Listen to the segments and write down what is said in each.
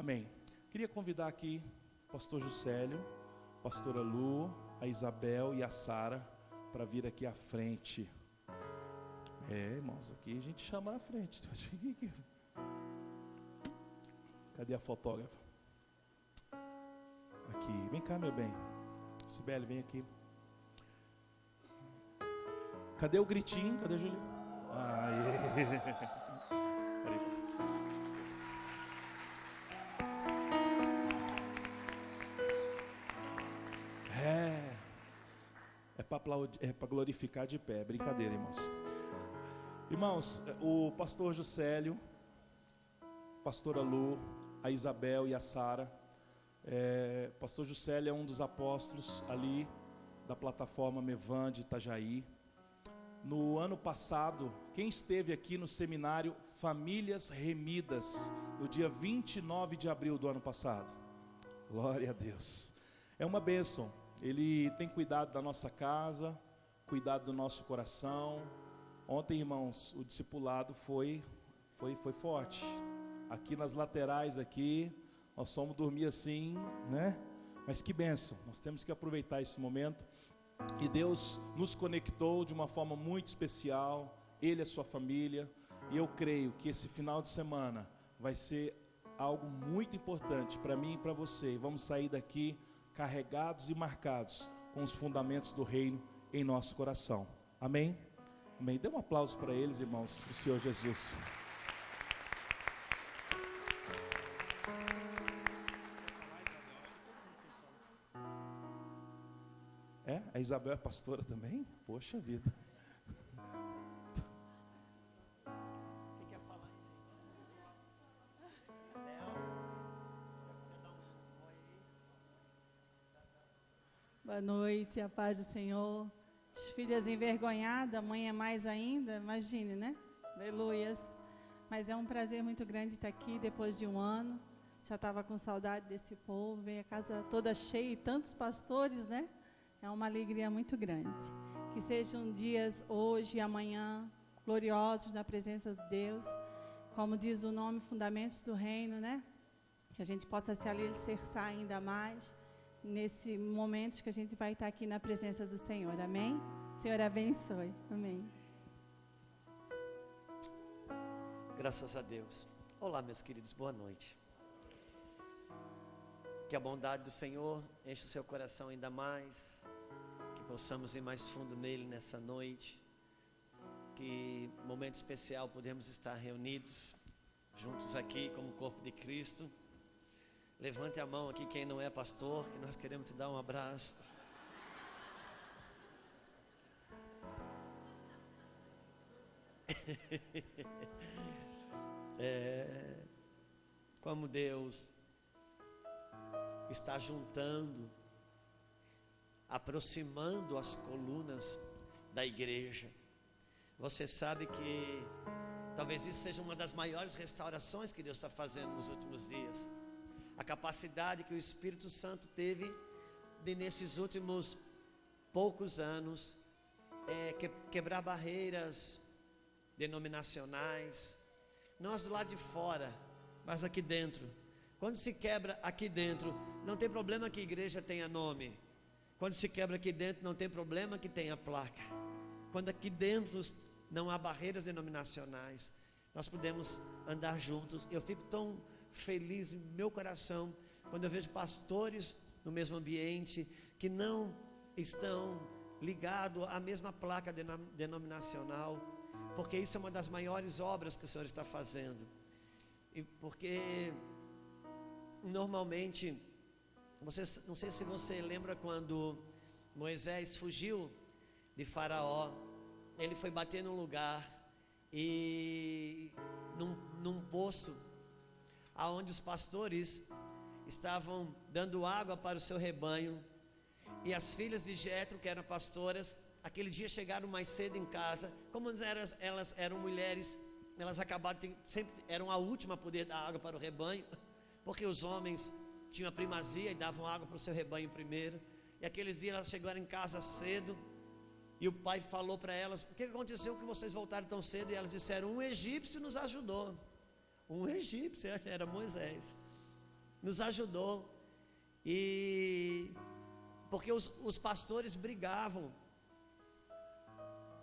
Amém. Queria convidar aqui o pastor Juscelio, a pastora Lu, a Isabel e a Sara para vir aqui à frente. Irmãos, aqui a gente chama na frente. Cadê a fotógrafa? Aqui, vem cá, meu bem. Sibeli, vem aqui. Cadê o gritinho? Cadê a Julia? É para glorificar de pé. Brincadeira, irmãos. Irmãos, o pastor Juscelio, pastora Lu, a Isabel e a Sara. Pastor Juscelio é um dos apóstolos ali da plataforma Mevan de Itajaí. No ano passado, quem esteve aqui no seminário Famílias Remidas, no dia 29 de abril do ano passado? Glória a Deus. É uma bênção. Ele tem cuidado da nossa casa, cuidado do nosso coração. Ontem, irmãos, o discipulado foi forte. Aqui nas laterais aqui, nós fomos dormir assim, né? Mas que bênção. Nós temos que aproveitar esse momento. E Deus nos conectou de uma forma muito especial, Ele e a sua família, e eu creio que esse final de semana vai ser algo muito importante para mim e para você, e vamos sair daqui carregados e marcados com os fundamentos do reino em nosso coração, amém? Amém, dê um aplauso para eles, irmãos, para o Senhor Jesus. A Isabel é pastora também? Poxa vida. Quem quer falar aí, gente? Boa noite, a paz do Senhor. As filhas envergonhadas, a mãe é mais ainda, imagine, né? Aleluias. Mas é um prazer muito grande estar aqui depois de um ano. Já estava com saudade desse povo, veio a casa toda cheia e tantos pastores, né? É uma alegria muito grande. Que sejam dias hoje e amanhã gloriosos na presença de Deus. Como diz o nome, fundamentos do reino, né? Que a gente possa se alicerçar ainda mais nesse momento que a gente vai estar aqui na presença do Senhor. Amém? Senhor abençoe. Amém. Graças a Deus. Olá, meus queridos, boa noite. Que a bondade do Senhor enche o seu coração ainda mais. Possamos ir mais fundo nele nessa noite. Que momento especial podemos estar reunidos juntos aqui como corpo de Cristo. Levante a mão aqui quem não é pastor, que nós queremos te dar um abraço. Como Deus está juntando, aproximando as colunas da igreja. Você sabe que talvez isso seja uma das maiores restaurações que Deus está fazendo nos últimos dias. A capacidade que o Espírito Santo teve de, nesses últimos poucos anos, quebrar barreiras denominacionais. Nós do lado de fora, mas aqui dentro. Quando se quebra aqui dentro, não tem problema que a igreja tenha nome. Quando se quebra aqui dentro, não tem problema que tenha placa. Quando aqui dentro não há barreiras denominacionais, nós podemos andar juntos. Eu fico tão feliz em meu coração quando eu vejo pastores no mesmo ambiente que não estão ligados à mesma placa denominacional, porque isso é uma das maiores obras que o Senhor está fazendo. E porque normalmente, não sei se você lembra quando Moisés fugiu de Faraó, ele foi bater num lugar e num poço aonde os pastores estavam dando água para o seu rebanho, e as filhas de Jetro, que eram pastoras, aquele dia chegaram mais cedo em casa. Como elas eram mulheres, elas acabaram sempre eram a última a poder dar água para o rebanho, porque os homens tinham a primazia e davam água para o seu rebanho primeiro. E aqueles dias elas chegaram em casa cedo, e o pai falou para elas: o que aconteceu que vocês voltaram tão cedo? E elas disseram: um egípcio nos ajudou. Um egípcio, era Moisés. nos ajudou. E porque os pastores brigavam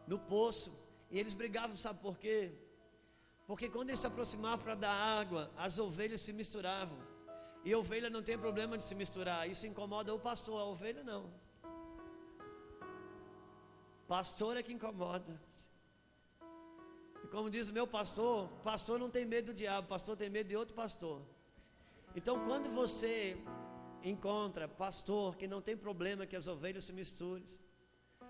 no poço, e eles brigavam, sabe por quê? Porque quando eles se aproximavam para dar água, as ovelhas se misturavam. E a ovelha não tem problema de se misturar, isso incomoda o pastor, a ovelha não. Pastor é que incomoda. E como diz o meu pastor, pastor não tem medo do diabo, pastor tem medo de outro pastor. Então quando você encontra pastor que não tem problema que as ovelhas se misturem,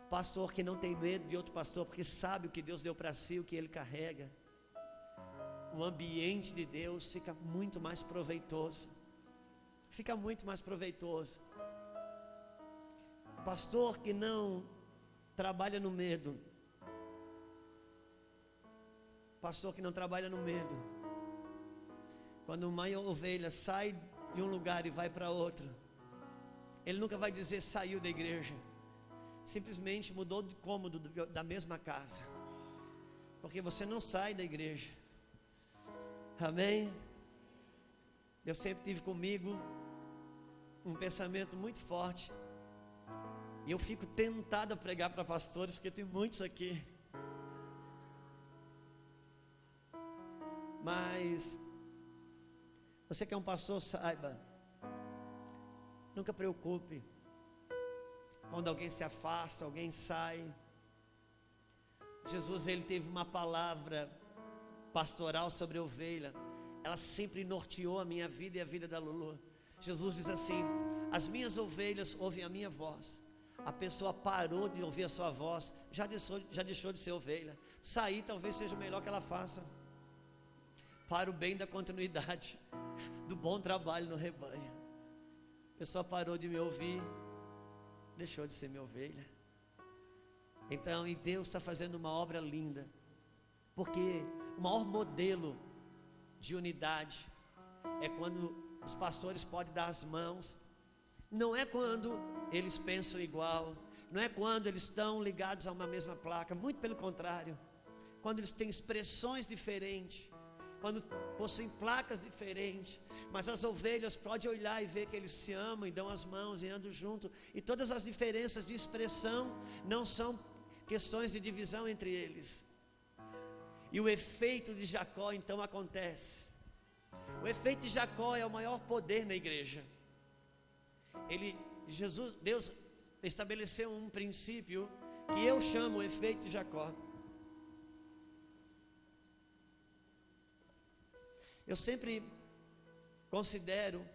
pastor que não tem medo de outro pastor, porque sabe o que Deus deu para si, o que ele carrega, o ambiente de Deus fica muito mais proveitoso. Fica muito mais proveitoso. Pastor que não trabalha no medo. Pastor que não trabalha no medo. Quando uma ovelha sai de um lugar e vai para outro, ele nunca vai dizer saiu da igreja. Simplesmente mudou de cômodo da mesma casa. Porque você não sai da igreja. Amém? Deus sempre tive comigo um pensamento muito forte. E eu fico tentado a pregar para pastores, porque tem muitos aqui. Mas você que é um pastor, saiba, nunca preocupe quando alguém se afasta, alguém sai. Jesus, ele teve uma palavra pastoral sobre a ovelha. Ela sempre norteou a minha vida e a vida da Lulu. Jesus diz assim: as minhas ovelhas ouvem a minha voz. A pessoa parou de ouvir a sua voz, já deixou de ser ovelha. Sair talvez seja o melhor que ela faça, para o bem da continuidade do bom trabalho no rebanho. A pessoa parou de me ouvir, deixou de ser minha ovelha. Então, e Deus está fazendo uma obra linda, porque o maior modelo de unidade é quando os pastores podem dar as mãos. Não é quando eles pensam igual, não é quando eles estão ligados a uma mesma placa, muito pelo contrário, quando eles têm expressões diferentes, quando possuem placas diferentes, mas as ovelhas podem olhar e ver que eles se amam e dão as mãos e andam junto, e todas as diferenças de expressão não são questões de divisão entre eles. E o efeito de Jacó então acontece. O efeito de Jacó é o maior poder na igreja. Deus estabeleceu um princípio que eu chamo o efeito de Jacó. Eu sempre considero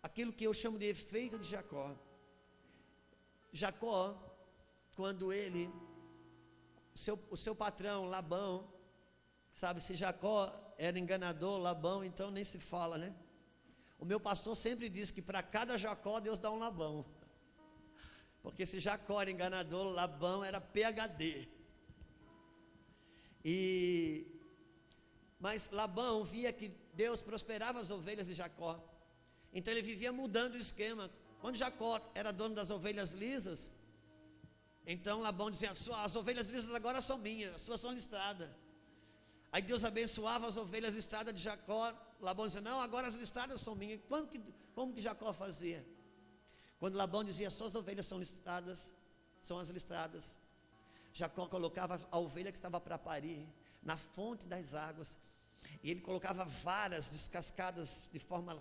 aquilo que eu chamo de efeito de Jacó. Jacó, quando o seu patrão Labão, sabe, se Jacó era enganador, Labão, então nem se fala, né? O meu pastor sempre diz que para cada Jacó Deus dá um Labão. Porque se Jacó era enganador, Labão era PhD. Mas Labão via que Deus prosperava as ovelhas de Jacó. Então ele vivia mudando o esquema. Quando Jacó era dono das ovelhas lisas, então Labão dizia: as ovelhas lisas agora são minhas, as suas são listradas. Aí Deus abençoava as ovelhas listradas de Jacó. Labão dizia: não, agora as listradas são minhas. Como que Jacó fazia? Quando Labão dizia: suas ovelhas são listradas, são as listradas, Jacó colocava a ovelha que estava para parir na fonte das águas, e ele colocava varas descascadas de forma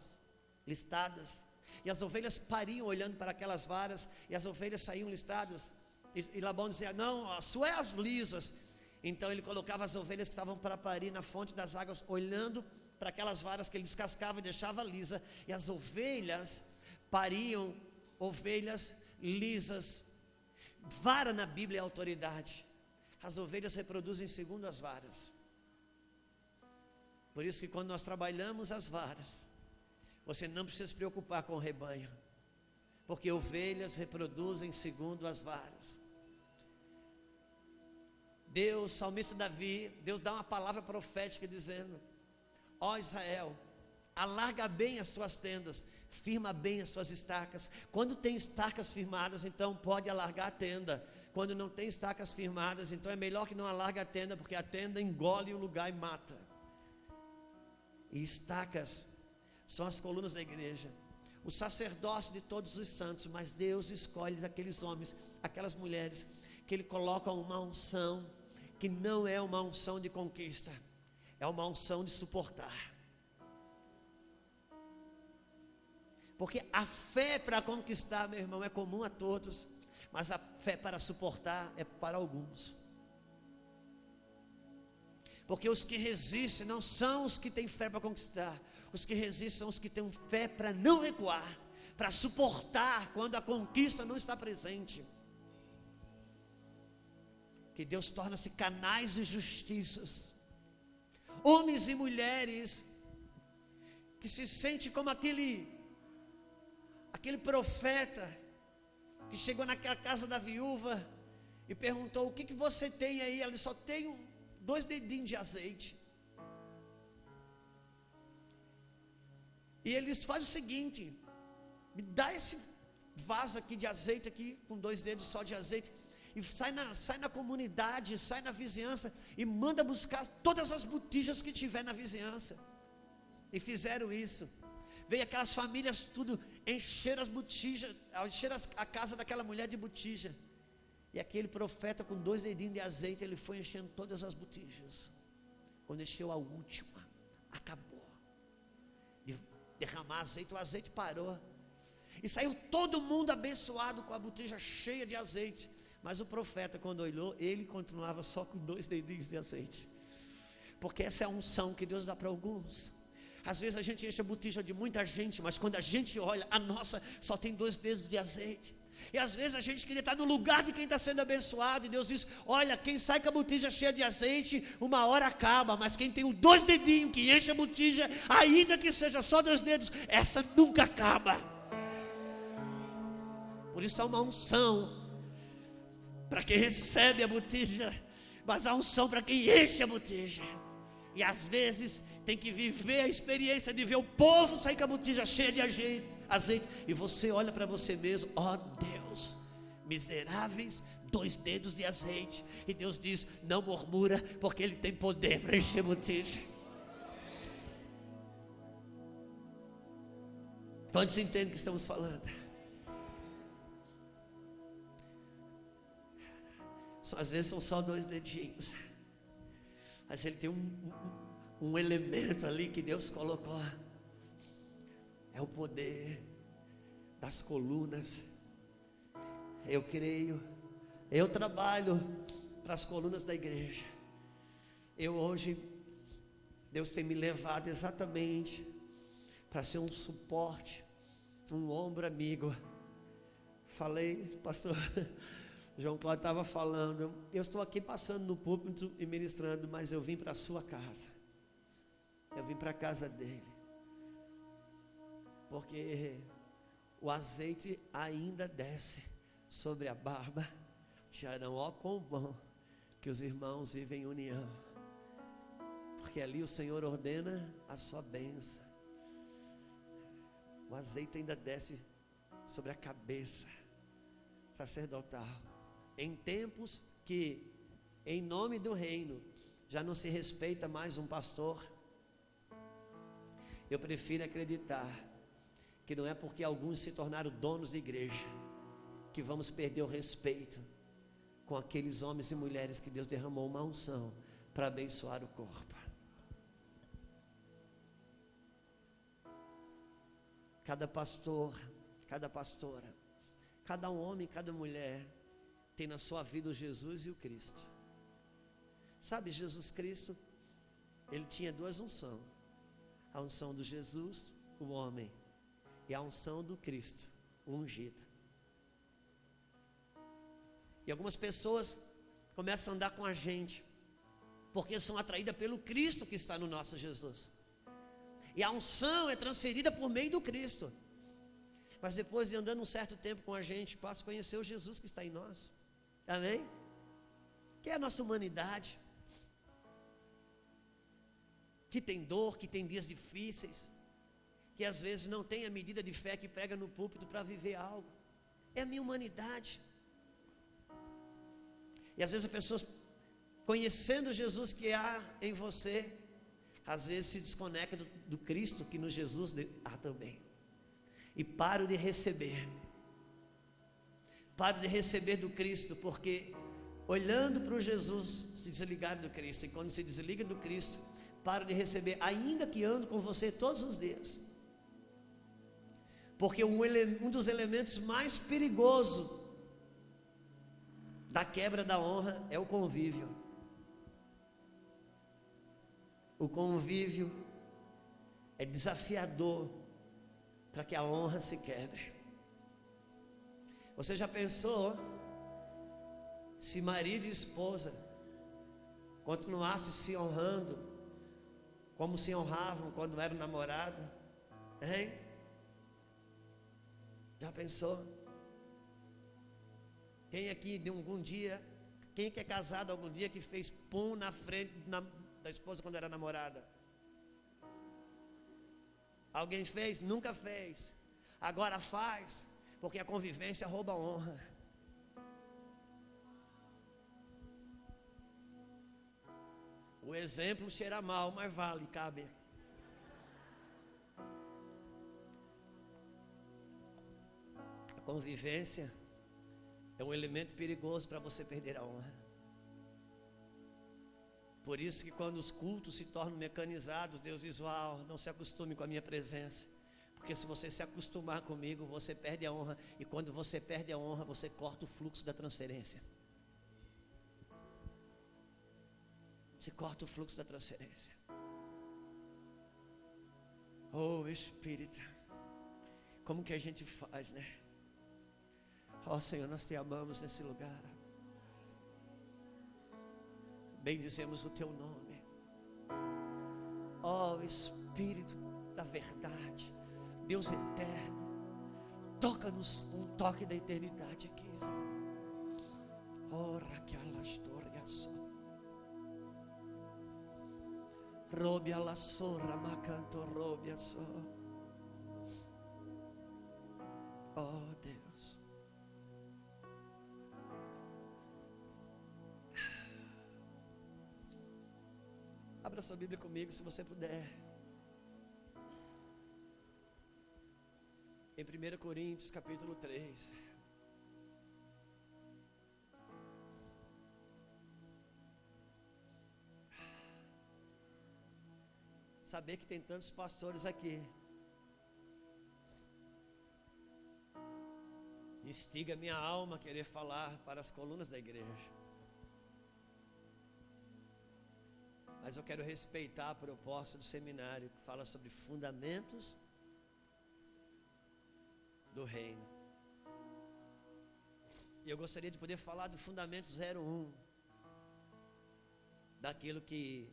listadas, e as ovelhas pariam olhando para aquelas varas, e as ovelhas saíam listadas, e Labão dizia: não, a sua é as lisas. Então ele colocava as ovelhas que estavam para parir na fonte das águas, olhando para aquelas varas que ele descascava e deixava lisa, e as ovelhas pariam ovelhas lisas. Vara na Bíblia é autoridade. As ovelhas reproduzem segundo as varas. Por isso que quando nós trabalhamos as varas, você não precisa se preocupar com o rebanho, porque ovelhas reproduzem segundo as varas. Deus, salmista Davi, Deus dá uma palavra profética dizendo: ó Israel, alarga bem as tuas tendas, firma bem as tuas estacas. Quando tem estacas firmadas, então pode alargar a tenda. Quando não tem estacas firmadas, então é melhor que não alargue a tenda, porque a tenda engole o lugar e mata. E estacas são as colunas da igreja, o sacerdócio de todos os santos, mas Deus escolhe aqueles homens, aquelas mulheres, que Ele coloca uma unção, que não é uma unção de conquista, é uma unção de suportar. Porque a fé para conquistar, meu irmão, é comum a todos, mas a fé para suportar é para alguns. Porque os que resistem não são os que têm fé para conquistar, os que resistem são os que têm fé para não recuar, para suportar quando a conquista não está presente. Que Deus torna-se canais de justiças, homens e mulheres que se sentem como aquele profeta que chegou naquela casa da viúva e perguntou: o que você tem aí? Ela só tem 2 dedinhos de azeite. E eles fazem o seguinte: me dá esse vaso aqui de azeite aqui, com 2 dedos só de azeite, e sai na comunidade, sai na vizinhança e manda buscar todas as botijas que tiver na vizinhança. E fizeram isso. Veio aquelas famílias tudo, encheram as botijas, encheram a casa daquela mulher de botija. E aquele profeta com 2 dedinhos de azeite, ele foi enchendo todas as botijas. Quando encheu a última, acabou de derramar azeite, o azeite parou. E saiu todo mundo abençoado com a botija cheia de azeite. Mas o profeta, quando olhou, ele continuava só com 2 dedinhos de azeite. Porque essa é a unção que Deus dá para alguns. Às vezes a gente enche a botija de muita gente, mas quando a gente olha, a nossa só tem 2 dedos de azeite. E às vezes a gente queria estar no lugar de quem está sendo abençoado, e Deus diz: olha, quem sai com a botija cheia de azeite, uma hora acaba, mas quem tem os 2 dedinhos que enche a botija, ainda que seja só 2 dedos, essa nunca acaba. Por isso há uma unção para quem recebe a botija, mas há unção para quem enche a botija. E às vezes tem que viver a experiência de ver o povo sair com a botija cheia de azeite, e você olha para você mesmo: ó Deus, miseráveis, 2 dedos de azeite. E Deus diz: não murmura, porque Ele tem poder para encher a botija. Quantos entendem o que estamos falando? Às vezes são só 2 dedinhos, mas Ele tem um elemento ali que Deus colocou. É o poder das colunas. Eu creio, eu trabalho para as colunas da igreja. Hoje, Deus tem me levado exatamente para ser um suporte, um ombro amigo. Falei, pastor João Cláudio estava falando, eu estou aqui passando no púlpito e ministrando, mas eu vim para a sua casa. Eu vim para a casa dele. Porque o azeite ainda desce sobre a barba de Arão. Ó, quão bom que os irmãos vivem em união. Porque ali o Senhor ordena a sua bênção. O azeite ainda desce sobre a cabeça sacerdotal. Em tempos que, em nome do reino, já não se respeita mais um pastor, eu prefiro acreditar que não é porque alguns se tornaram donos de igreja que vamos perder o respeito com aqueles homens e mulheres que Deus derramou uma unção para abençoar o corpo. Cada pastor, cada pastora, cada homem, cada mulher tem na sua vida o Jesus e o Cristo. Sabe, Jesus Cristo, Ele tinha 2 unções: a unção do Jesus, o homem, e a unção do Cristo, o ungido. E algumas pessoas começam a andar com a gente porque são atraídas pelo Cristo que está no nosso Jesus, e a unção é transferida por meio do Cristo. Mas depois de andando um certo tempo com a gente, passa a conhecer o Jesus que está em nós. Amém? Que é a nossa humanidade, que tem dor, que tem dias difíceis, que às vezes não tem a medida de fé que prega no púlpito para viver algo. É a minha humanidade. E às vezes as pessoas, conhecendo Jesus que há em você, às vezes se desconectam do Cristo que no Jesus há também. E paro de receber. Paro de receber do Cristo, porque olhando para o Jesus, se desligar do Cristo. E quando se desliga do Cristo, paro de receber, ainda que ando com você todos os dias. Porque um dos elementos mais perigosos da quebra da honra é o convívio. O convívio é desafiador para que a honra se quebre. Você já pensou se marido e esposa continuassem se honrando como se honravam quando eram namorados? Hein? Já pensou? Quem aqui de algum dia, quem que é casado algum dia que fez pum na frente da esposa quando era namorada? Alguém fez? Nunca fez. Agora faz, porque a convivência rouba a honra. O exemplo cheira mal, mas vale, cabe. A convivência é um elemento perigoso para você perder a honra. Por isso que quando os cultos se tornam mecanizados, Deus diz: uau, não se acostume com a minha presença. Porque se você se acostumar comigo, você perde a honra. E quando você perde a honra, você corta o fluxo da transferência. Você corta o fluxo da transferência. Oh Espírito, como que a gente faz, né? Oh Senhor, nós te amamos nesse lugar. Bendizemos o teu nome. Oh Espírito da verdade, Deus eterno, toca-nos um toque da eternidade aqui, Senhor. Ora que a história só. Robe a la sorra, macanto robe a só. Oh Deus. Abra sua Bíblia comigo, se você puder. Em 1 Coríntios, capítulo 3. Saber que tem tantos pastores aqui instiga minha alma a querer falar para as colunas da igreja. Mas eu quero respeitar a proposta do seminário que fala sobre fundamentos do reino. E eu gostaria de poder falar do fundamento 01, daquilo que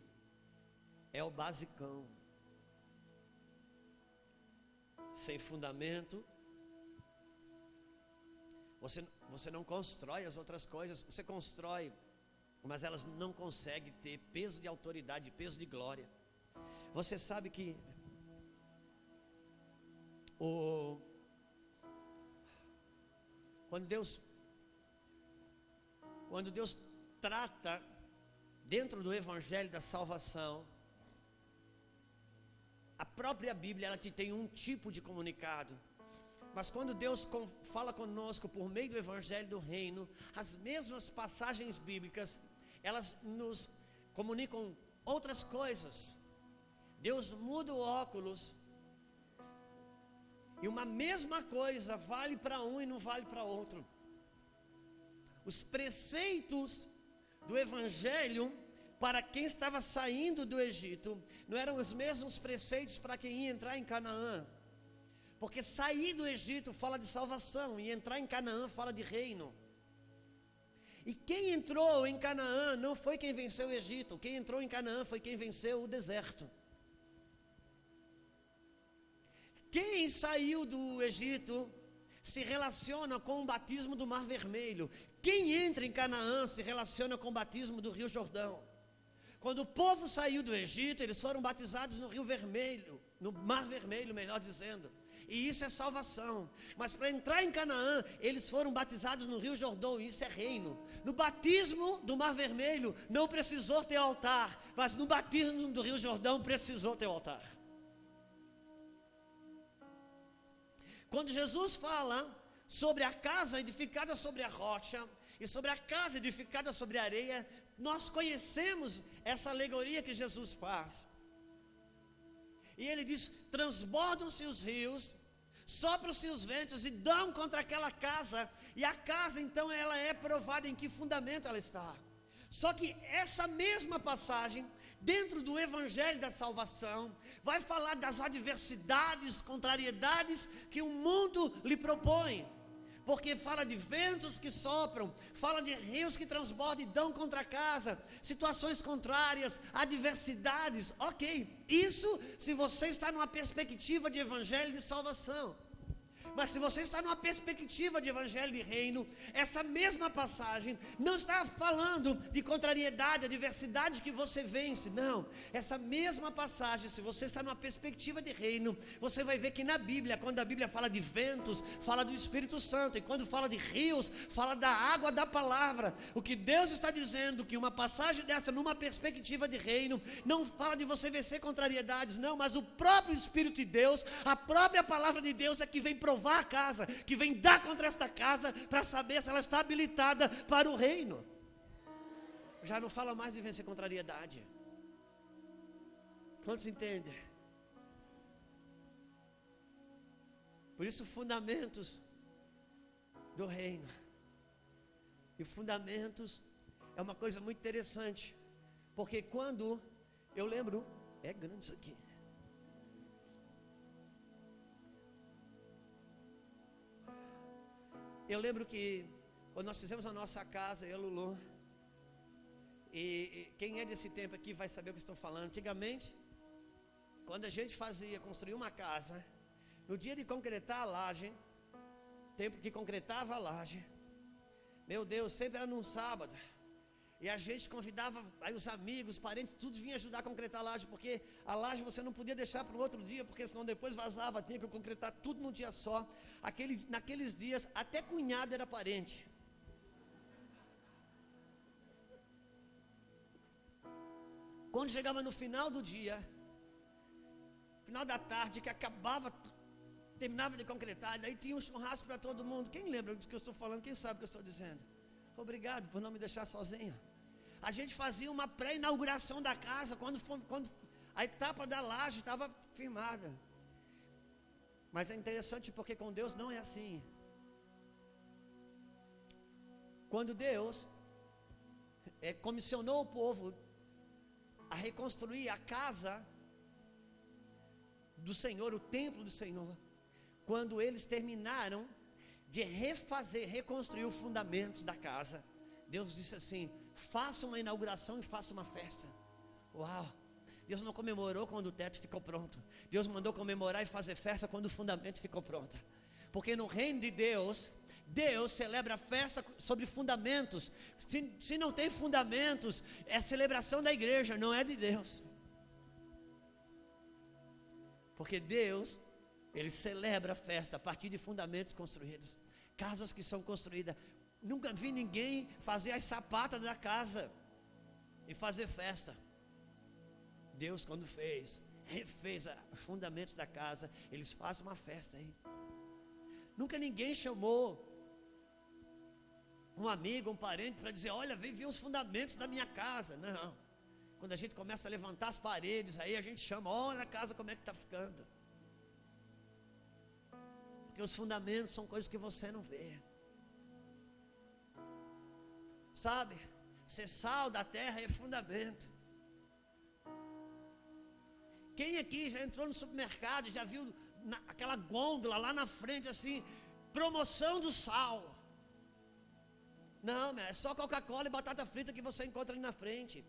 é o basicão. Sem fundamento, você não constrói as outras coisas. Você constrói, mas elas não conseguem ter peso de autoridade, peso de glória. Você sabe que quando Deus trata dentro do evangelho da salvação, a própria Bíblia, ela te tem um tipo de comunicado. Mas quando Deus fala conosco por meio do evangelho do reino, as mesmas passagens bíblicas, elas nos comunicam outras coisas. Deus muda o óculos, e uma mesma coisa vale para um e não vale para outro. Os preceitos do evangelho para quem estava saindo do Egito não eram os mesmos preceitos para quem ia entrar em Canaã. Porque sair do Egito fala de salvação, e entrar em Canaã fala de reino. E quem entrou em Canaã não foi quem venceu o Egito. Quem entrou em Canaã foi quem venceu o deserto. Quem saiu do Egito se relaciona com o batismo do Mar Vermelho. Quem entra em Canaã se relaciona com o batismo do Rio Jordão. Quando o povo saiu do Egito, eles foram batizados no Rio Vermelho, no Mar Vermelho, melhor dizendo. E isso é salvação. Mas para entrar em Canaã, eles foram batizados no Rio Jordão, e isso é reino. No batismo do Mar Vermelho, não precisou ter altar, mas no batismo do Rio Jordão precisou ter altar. Quando Jesus fala sobre a casa edificada sobre a rocha e sobre a casa edificada sobre a areia, nós conhecemos essa alegoria que Jesus faz. E ele diz: transbordam-se os rios, sopram-se os ventos e dão contra aquela casa, e a casa então ela é provada em que fundamento ela está. Só que essa mesma passagem, dentro do evangelho da salvação, vai falar das adversidades, contrariedades que o mundo lhe propõe. Porque fala de ventos que sopram, fala de rios que transbordam e dão contra a casa, situações contrárias, adversidades. Ok, isso se você está numa perspectiva de evangelho de salvação. Mas se você está numa perspectiva de evangelho de reino, essa mesma passagem não está falando de contrariedade, adversidade que você vence, não. Essa mesma passagem, se você está numa perspectiva de reino, você vai ver que na Bíblia, quando a Bíblia fala de ventos, fala do Espírito Santo, e quando fala de rios, fala da água da palavra. O que Deus está dizendo, que uma passagem dessa, numa perspectiva de reino, não fala de você vencer contrariedades, não, mas o próprio Espírito de Deus, a própria palavra de Deus é que vem provar a casa, que vem dar contra esta casa, para saber se ela está habilitada para o reino. Já não fala mais de vencer contrariedade. Quantos entendem? Por isso, fundamentos do reino. E fundamentos é uma coisa muito interessante, porque quando eu lembro, é grande isso aqui. Eu lembro que quando nós fizemos a nossa casa, eu e a Lulu, e quem é desse tempo aqui vai saber o que estou falando. Antigamente, quando a gente construía uma casa, no dia de concretar a laje, tempo que concretava a laje, meu Deus, sempre era num sábado, e a gente convidava aí os amigos, parentes, tudo vinha ajudar a concretar a laje, porque a laje você não podia deixar para o outro dia, porque senão depois vazava, tinha que concretar tudo num dia só. Naqueles dias, até cunhado era parente. Quando chegava no final do dia, final da tarde, que terminava de concretar, daí tinha um churrasco para todo mundo. Quem lembra do que eu estou falando? Quem sabe o que eu estou dizendo? Obrigado por não me deixar sozinha. A gente fazia uma pré-inauguração da casa, quando a etapa da laje estava firmada. Mas é interessante porque com Deus não é assim. Quando Deus comissionou o povo a reconstruir a casa do Senhor, o templo do Senhor, quando eles terminaram de reconstruir os fundamentos da casa, Deus disse assim: faça uma inauguração e faça uma festa. Uau! Deus não comemorou quando o teto ficou pronto. Deus mandou comemorar e fazer festa quando o fundamento ficou pronto. Porque no reino de Deus, Deus celebra a festa sobre fundamentos. Se não tem fundamentos, é celebração da igreja, não é de Deus. Porque Deus, Ele celebra a festa a partir de fundamentos construídos. Casas que são construídas. Nunca vi ninguém fazer as sapatas da casa e fazer festa. Deus, quando refez os fundamentos da casa, eles fazem uma festa aí. Nunca ninguém chamou um amigo, um parente para dizer: olha, vem ver os fundamentos da minha casa. Não. Quando a gente começa a levantar as paredes, aí a gente chama: olha a casa como é que está ficando. Porque os fundamentos são coisas que você não vê. Sabe? Ser sal da terra é fundamento. Quem aqui já entrou no supermercado, já viu aquela gôndola lá na frente assim, promoção do sal? Não, é só Coca-Cola e batata frita que você encontra ali na frente.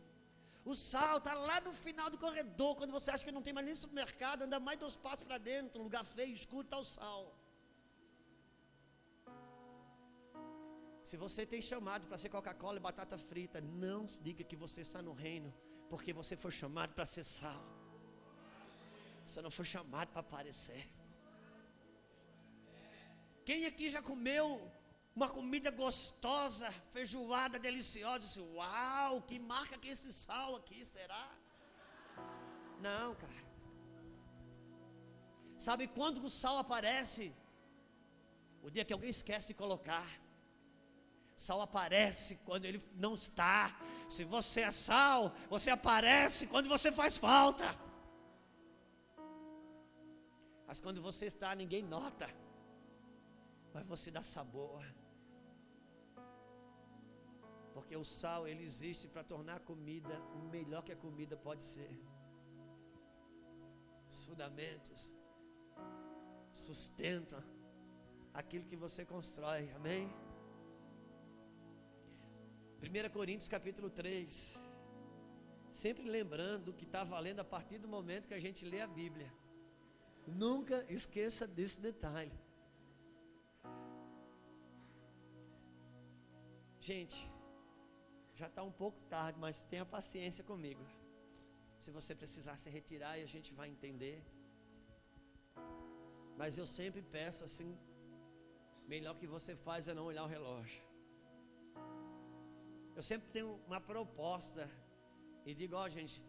O sal está lá no final do corredor, quando você acha que não tem mais nem supermercado, anda mais 2 passos para dentro, um lugar feio, escuro, está o sal. Se você tem chamado para ser Coca-Cola e batata frita, não diga que você está no reino, porque você foi chamado para ser sal. Você não foi chamado para aparecer. Quem aqui já comeu uma comida gostosa, feijoada, deliciosa, disse: uau, que marca que esse sal aqui, será? Não, cara. Sabe quando o sal aparece? O dia que alguém esquece de colocar. Sal aparece quando ele não está. Se você é sal, você aparece quando você faz falta. Mas quando você está, ninguém nota. Mas você dá sabor. Porque o sal, ele existe para tornar a comida o melhor que a comida pode ser. Os fundamentos sustentam aquilo que você constrói, amém? 1 Coríntios capítulo 3. Sempre lembrando que está valendo a partir do momento que a gente lê a Bíblia. Nunca esqueça desse detalhe. Gente, já está um pouco tarde, mas tenha paciência comigo. Se você precisar se retirar, a gente vai entender. Mas eu sempre peço assim, melhor que você faz é não olhar o relógio. Eu sempre tenho uma proposta e digo, ó, gente,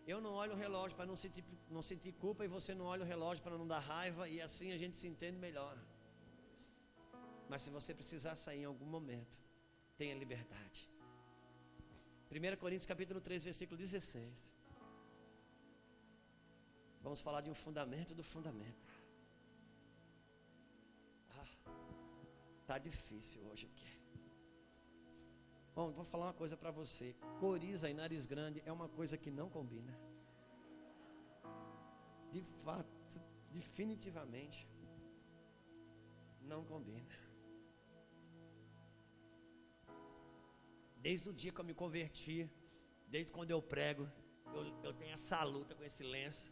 eu não olho o relógio para não sentir culpa, e você não olha o relógio para não dar raiva, e assim a gente se entende melhor. Mas se você precisar sair em algum momento, tenha liberdade. 1 Coríntios capítulo 3, versículo 16. Vamos falar de um fundamento do fundamento. Tá difícil hoje aqui. Bom, vou falar uma coisa para você. Coriza e nariz grande é uma coisa que não combina. De fato, definitivamente, não combina. Desde o dia que eu me converti, desde quando eu prego, eu tenho essa luta com esse lenço.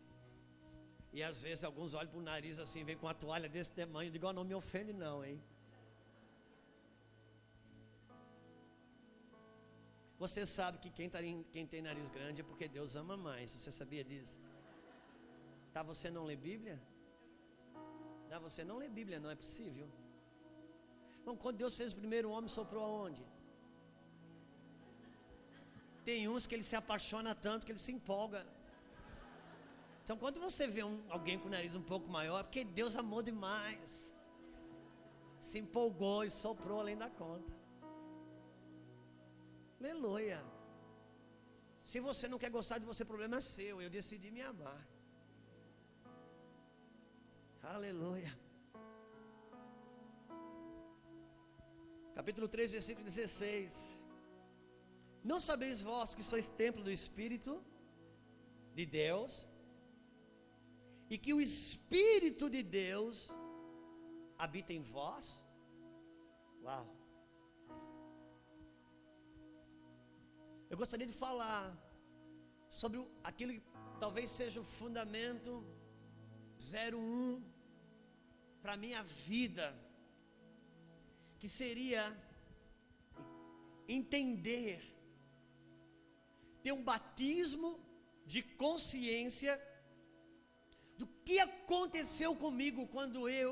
E às vezes alguns olham para o nariz assim, vem com uma toalha desse tamanho, eu digo, não me ofende não, hein? Você sabe que quem tem nariz grande é porque Deus ama mais. Você sabia disso? Tá, você não lê Bíblia? Não, você não lê Bíblia, não é possível. Então, quando Deus fez o primeiro homem, soprou aonde? Tem uns que ele se apaixona tanto que ele se empolga. Então, quando você vê alguém com o nariz um pouco maior, é porque Deus amou demais. Se empolgou e soprou além da conta. Aleluia. Se você não quer gostar de você, o problema é seu. Eu decidi me amar. Aleluia. Capítulo 3, versículo 16. Não sabeis vós que sois templo do Espírito de Deus, e que o Espírito de Deus habita em vós? Uau. Eu gostaria de falar sobre aquilo que talvez seja o fundamento 01 para a minha vida, que seria entender, ter um batismo de consciência do que aconteceu comigo quando eu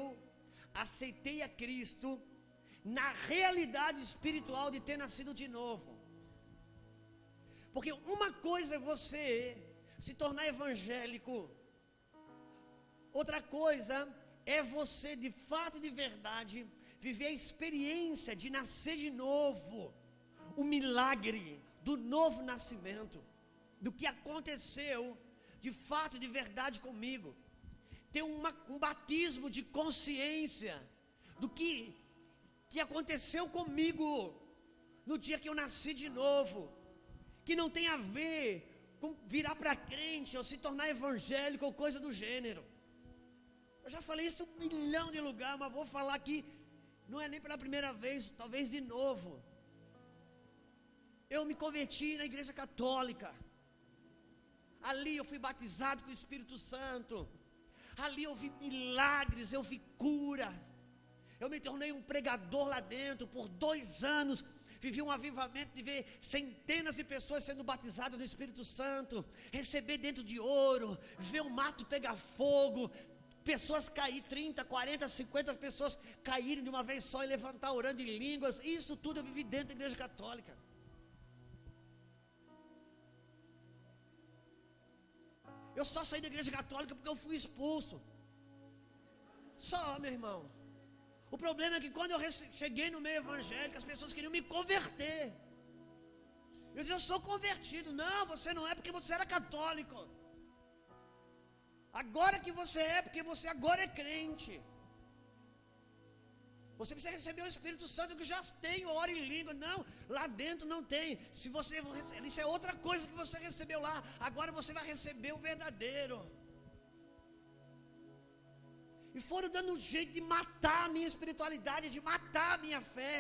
aceitei a Cristo na realidade espiritual de ter nascido de novo. Porque uma coisa é você se tornar evangélico, outra coisa é você de fato e de verdade viver a experiência de nascer de novo, o milagre do novo nascimento, do que aconteceu de fato e de verdade comigo, ter um batismo de consciência do que aconteceu comigo no dia que eu nasci de novo, que não tem a ver com virar para crente ou se tornar evangélico ou coisa do gênero. Eu já falei isso em 1 milhão de lugares, mas vou falar aqui, não é nem pela primeira vez, talvez de novo. Eu me converti na igreja católica. Ali eu fui batizado com o Espírito Santo. Ali eu vi milagres, eu vi cura. Eu me tornei um pregador lá dentro por 2 anos. Vivi um avivamento de ver centenas de pessoas sendo batizadas no Espírito Santo, receber dentro de ouro, ver o mato pegar fogo, pessoas cair, 30, 40, 50 pessoas caírem de uma vez só e levantar orando em línguas. Isso tudo eu vivi dentro da igreja católica. Eu só saí da igreja católica porque eu fui expulso. Só, meu irmão. O problema é que quando eu cheguei no meio evangélico, as pessoas queriam me converter. Eu disse, eu sou convertido. Não, você não é porque você era católico. Agora que você é, porque você agora é crente. Você precisa receber o Espírito Santo, que já tem, ora em língua. Não, lá dentro não tem. Se você isso é outra coisa que você recebeu lá. Agora você vai receber o verdadeiro. E foram dando um jeito de matar a minha espiritualidade, de matar a minha fé.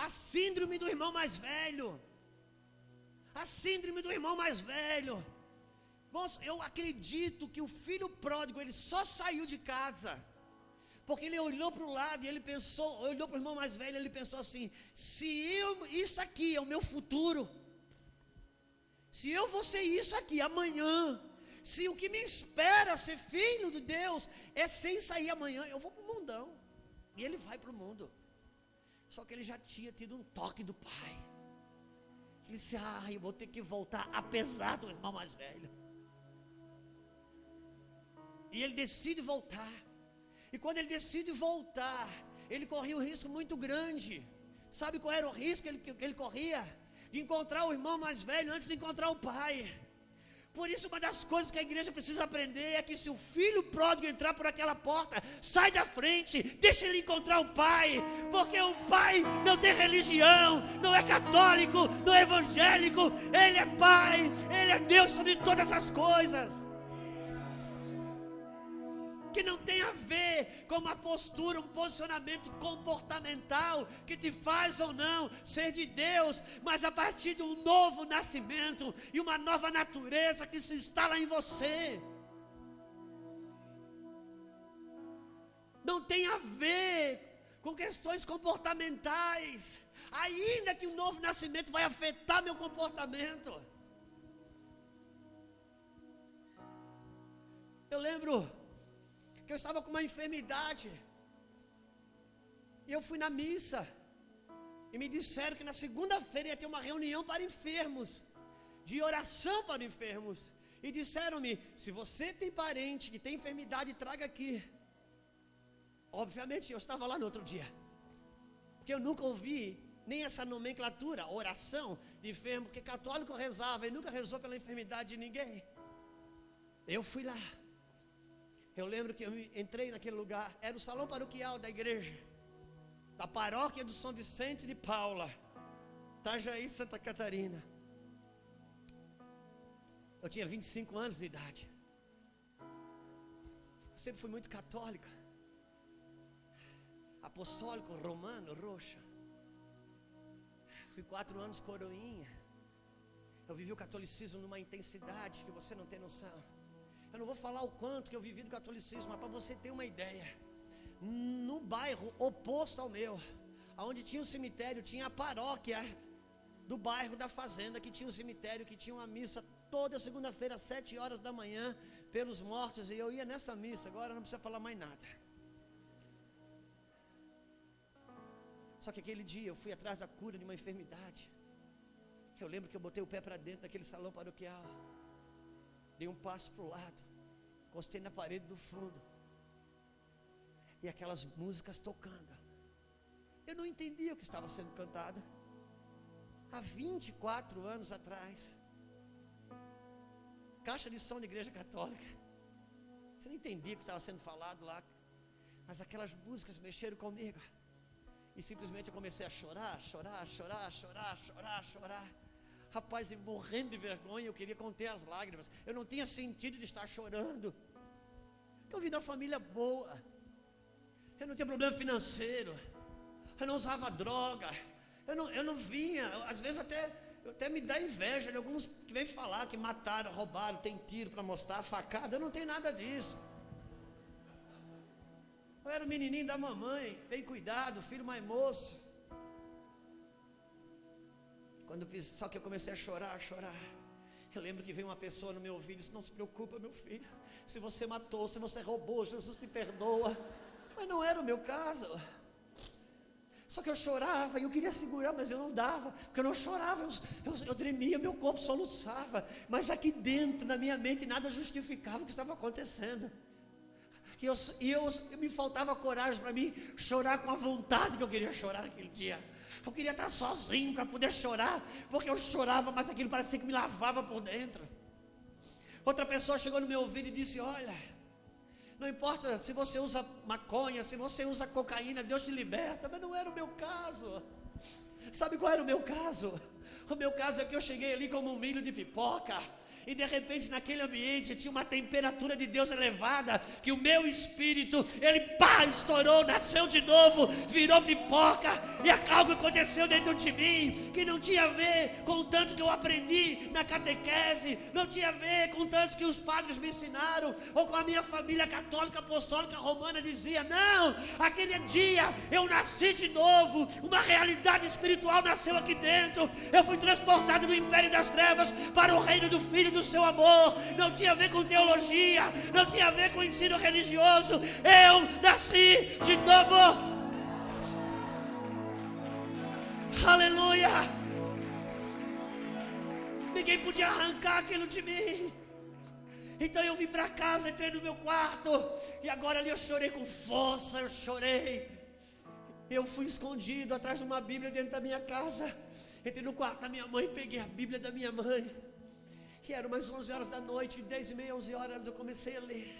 A síndrome do irmão mais velho. A síndrome do irmão mais velho. Moço, eu acredito que o filho pródigo, ele só saiu de casa porque ele olhou para o lado e ele pensou, olhou para o irmão mais velho, ele pensou assim: isso aqui é o meu futuro, se eu vou ser isso aqui amanhã, se o que me espera ser filho de Deus é sem sair amanhã, eu vou para o mundão. E ele vai para o mundo. Só que ele já tinha tido um toque do pai. Ele disse, eu vou ter que voltar, apesar do irmão mais velho. E ele decide voltar. E quando ele decide voltar, ele corria um risco muito grande. Sabe qual era o risco que ele corria? De encontrar o irmão mais velho antes de encontrar o pai. Por isso, uma das coisas que a igreja precisa aprender é que se o filho pródigo entrar por aquela porta, sai da frente, deixa ele encontrar o pai. Porque o pai não tem religião, não é católico, não é evangélico. Ele é pai, ele é Deus sobre todas as coisas. Que não tem a ver com uma postura, um posicionamento comportamental que te faz ou não ser de Deus, mas a partir de um novo nascimento e uma nova natureza que se instala em você. Não tem a ver com questões comportamentais, ainda que o novo nascimento vai afetar meu comportamento. Eu lembro que eu estava com uma enfermidade, e eu fui na missa, e me disseram que na segunda-feira ia ter uma reunião para enfermos, de oração para enfermos, e disseram-me, se você tem parente que tem enfermidade, traga aqui. Obviamente eu estava lá no outro dia, porque eu nunca ouvi nem essa nomenclatura, oração de enfermo, porque católico rezava, e nunca rezou pela enfermidade de ninguém. Eu fui lá. Eu lembro que eu entrei naquele lugar, era o salão paroquial da igreja, da paróquia do São Vicente de Paula, Itajaí, Santa Catarina. Eu tinha 25 anos de idade. Eu sempre fui muito católico, apostólico, romano, roxa. Fui 4 anos coroinha. Eu vivi o catolicismo numa intensidade que você não tem noção. Eu não vou falar o quanto que eu vivi do catolicismo, mas para você ter uma ideia, no bairro oposto ao meu, onde tinha um cemitério, tinha a paróquia do bairro da fazenda, que tinha um cemitério, que tinha uma missa toda segunda-feira às 7 horas da manhã, pelos mortos, e eu ia nessa missa. Agora não precisa falar mais nada. Só que aquele dia eu fui atrás da cura de uma enfermidade. Eu lembro que eu botei o pé para dentro daquele salão paroquial, dei um passo para o lado, encostei na parede do fundo, e aquelas músicas tocando. Eu não entendia o que estava sendo cantado. Há 24 anos atrás, caixa de som de igreja católica. Você não entendia o que estava sendo falado lá, mas aquelas músicas mexeram comigo, e simplesmente eu comecei a chorar, chorar, chorar, chorar, chorar, chorar. Rapaz, eu morrendo de vergonha, eu queria conter as lágrimas. Eu não tinha sentido de estar chorando, porque eu vim da família boa, eu não tinha problema financeiro, eu não usava droga, eu não vinha, às vezes até me dá inveja de alguns que vêm falar que mataram, roubaram, tem tiro para mostrar, facada. Eu não tenho nada disso. Eu era o menininho da mamãe, bem cuidado, filho mais moço. Só que eu comecei a chorar, a chorar. Eu lembro que veio uma pessoa no meu ouvido e disse: não se preocupa, meu filho, se você matou, se você roubou, Jesus te perdoa. Mas não era o meu caso. Só que eu chorava e eu queria segurar, mas eu não dava, porque eu não chorava, eu tremia, meu corpo soluçava, mas aqui dentro, na minha mente, nada justificava o que estava acontecendo. E me faltava coragem para mim chorar com a vontade que eu queria chorar naquele dia. Eu queria estar sozinho para poder chorar, porque eu chorava, mas aquilo parecia que me lavava por dentro. Outra pessoa chegou no meu ouvido e disse: olha, não importa se você usa maconha, se você usa cocaína, Deus te liberta. Mas não era o meu caso. Sabe qual era o meu caso? O meu caso é que eu cheguei ali como um milho de pipoca, e de repente naquele ambiente tinha uma temperatura de Deus elevada, que o meu espírito, ele estourou, nasceu de novo, virou pipoca, e algo aconteceu dentro de mim, que não tinha a ver com o tanto que eu aprendi na catequese, não tinha a ver com o tanto que os padres me ensinaram, ou com a minha família católica, apostólica, romana dizia. Não, aquele dia eu nasci de novo, uma realidade espiritual nasceu aqui dentro, eu fui transportado do império das trevas para o reino do Filho do seu amor. Não tinha a ver com teologia, não tinha a ver com ensino religioso. Eu nasci de novo. Aleluia. Ninguém podia arrancar aquilo de mim. Então eu vim para casa, entrei no meu quarto, e agora ali eu chorei com força, eu chorei. Eu fui escondido atrás de uma Bíblia dentro da minha casa. Entrei no quarto da minha mãe, peguei a Bíblia da minha mãe, que era umas 11 horas da noite, 10h30, 11 horas, eu comecei a ler.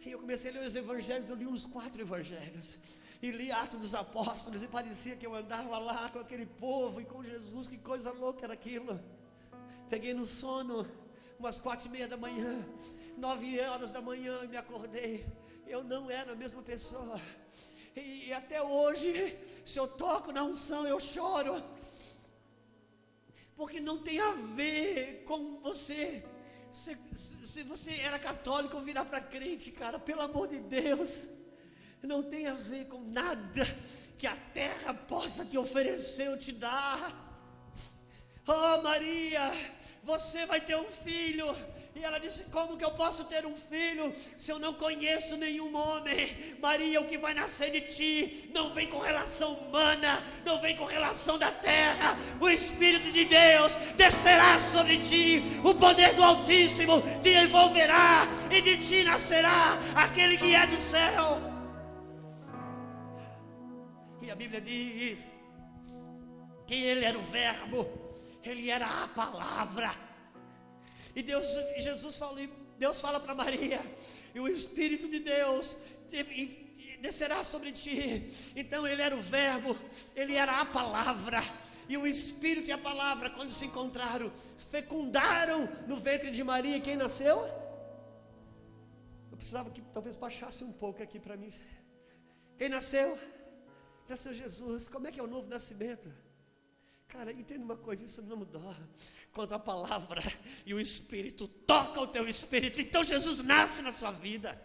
E eu comecei a ler os evangelhos, eu li uns 4 evangelhos. E li Atos dos Apóstolos, e parecia que eu andava lá com aquele povo, e com Jesus, que coisa louca era aquilo. Peguei no sono, umas 4h30 da manhã, 9 horas da manhã, me acordei. Eu não era a mesma pessoa. E até hoje, se eu toco na unção, eu choro. Porque não tem a ver com você. Se você era católico ou virar para crente, cara, pelo amor de Deus, não tem a ver com nada que a terra possa te oferecer ou te dar. Oh Maria, você vai ter um filho. E ela disse: como que eu posso ter um filho se eu não conheço nenhum homem? Maria, o que vai nascer de ti não vem com relação humana, não vem com relação da terra. O Espírito de Deus descerá sobre ti, o poder do Altíssimo te envolverá, e de ti nascerá aquele que é do céu. E a Bíblia diz que ele era o Verbo, ele era a palavra. E Deus fala para Maria: e o Espírito de Deus descerá sobre ti. Então ele era o Verbo, ele era a palavra. E o Espírito e a palavra, quando se encontraram, fecundaram no ventre de Maria. E quem nasceu? Eu precisava que talvez baixasse um pouco aqui para mim. Quem nasceu? Nasceu Jesus. Como é que é o novo nascimento? Cara, entenda uma coisa, isso não mudou. Quando a palavra e o Espírito tocam o teu espírito, então Jesus nasce na sua vida.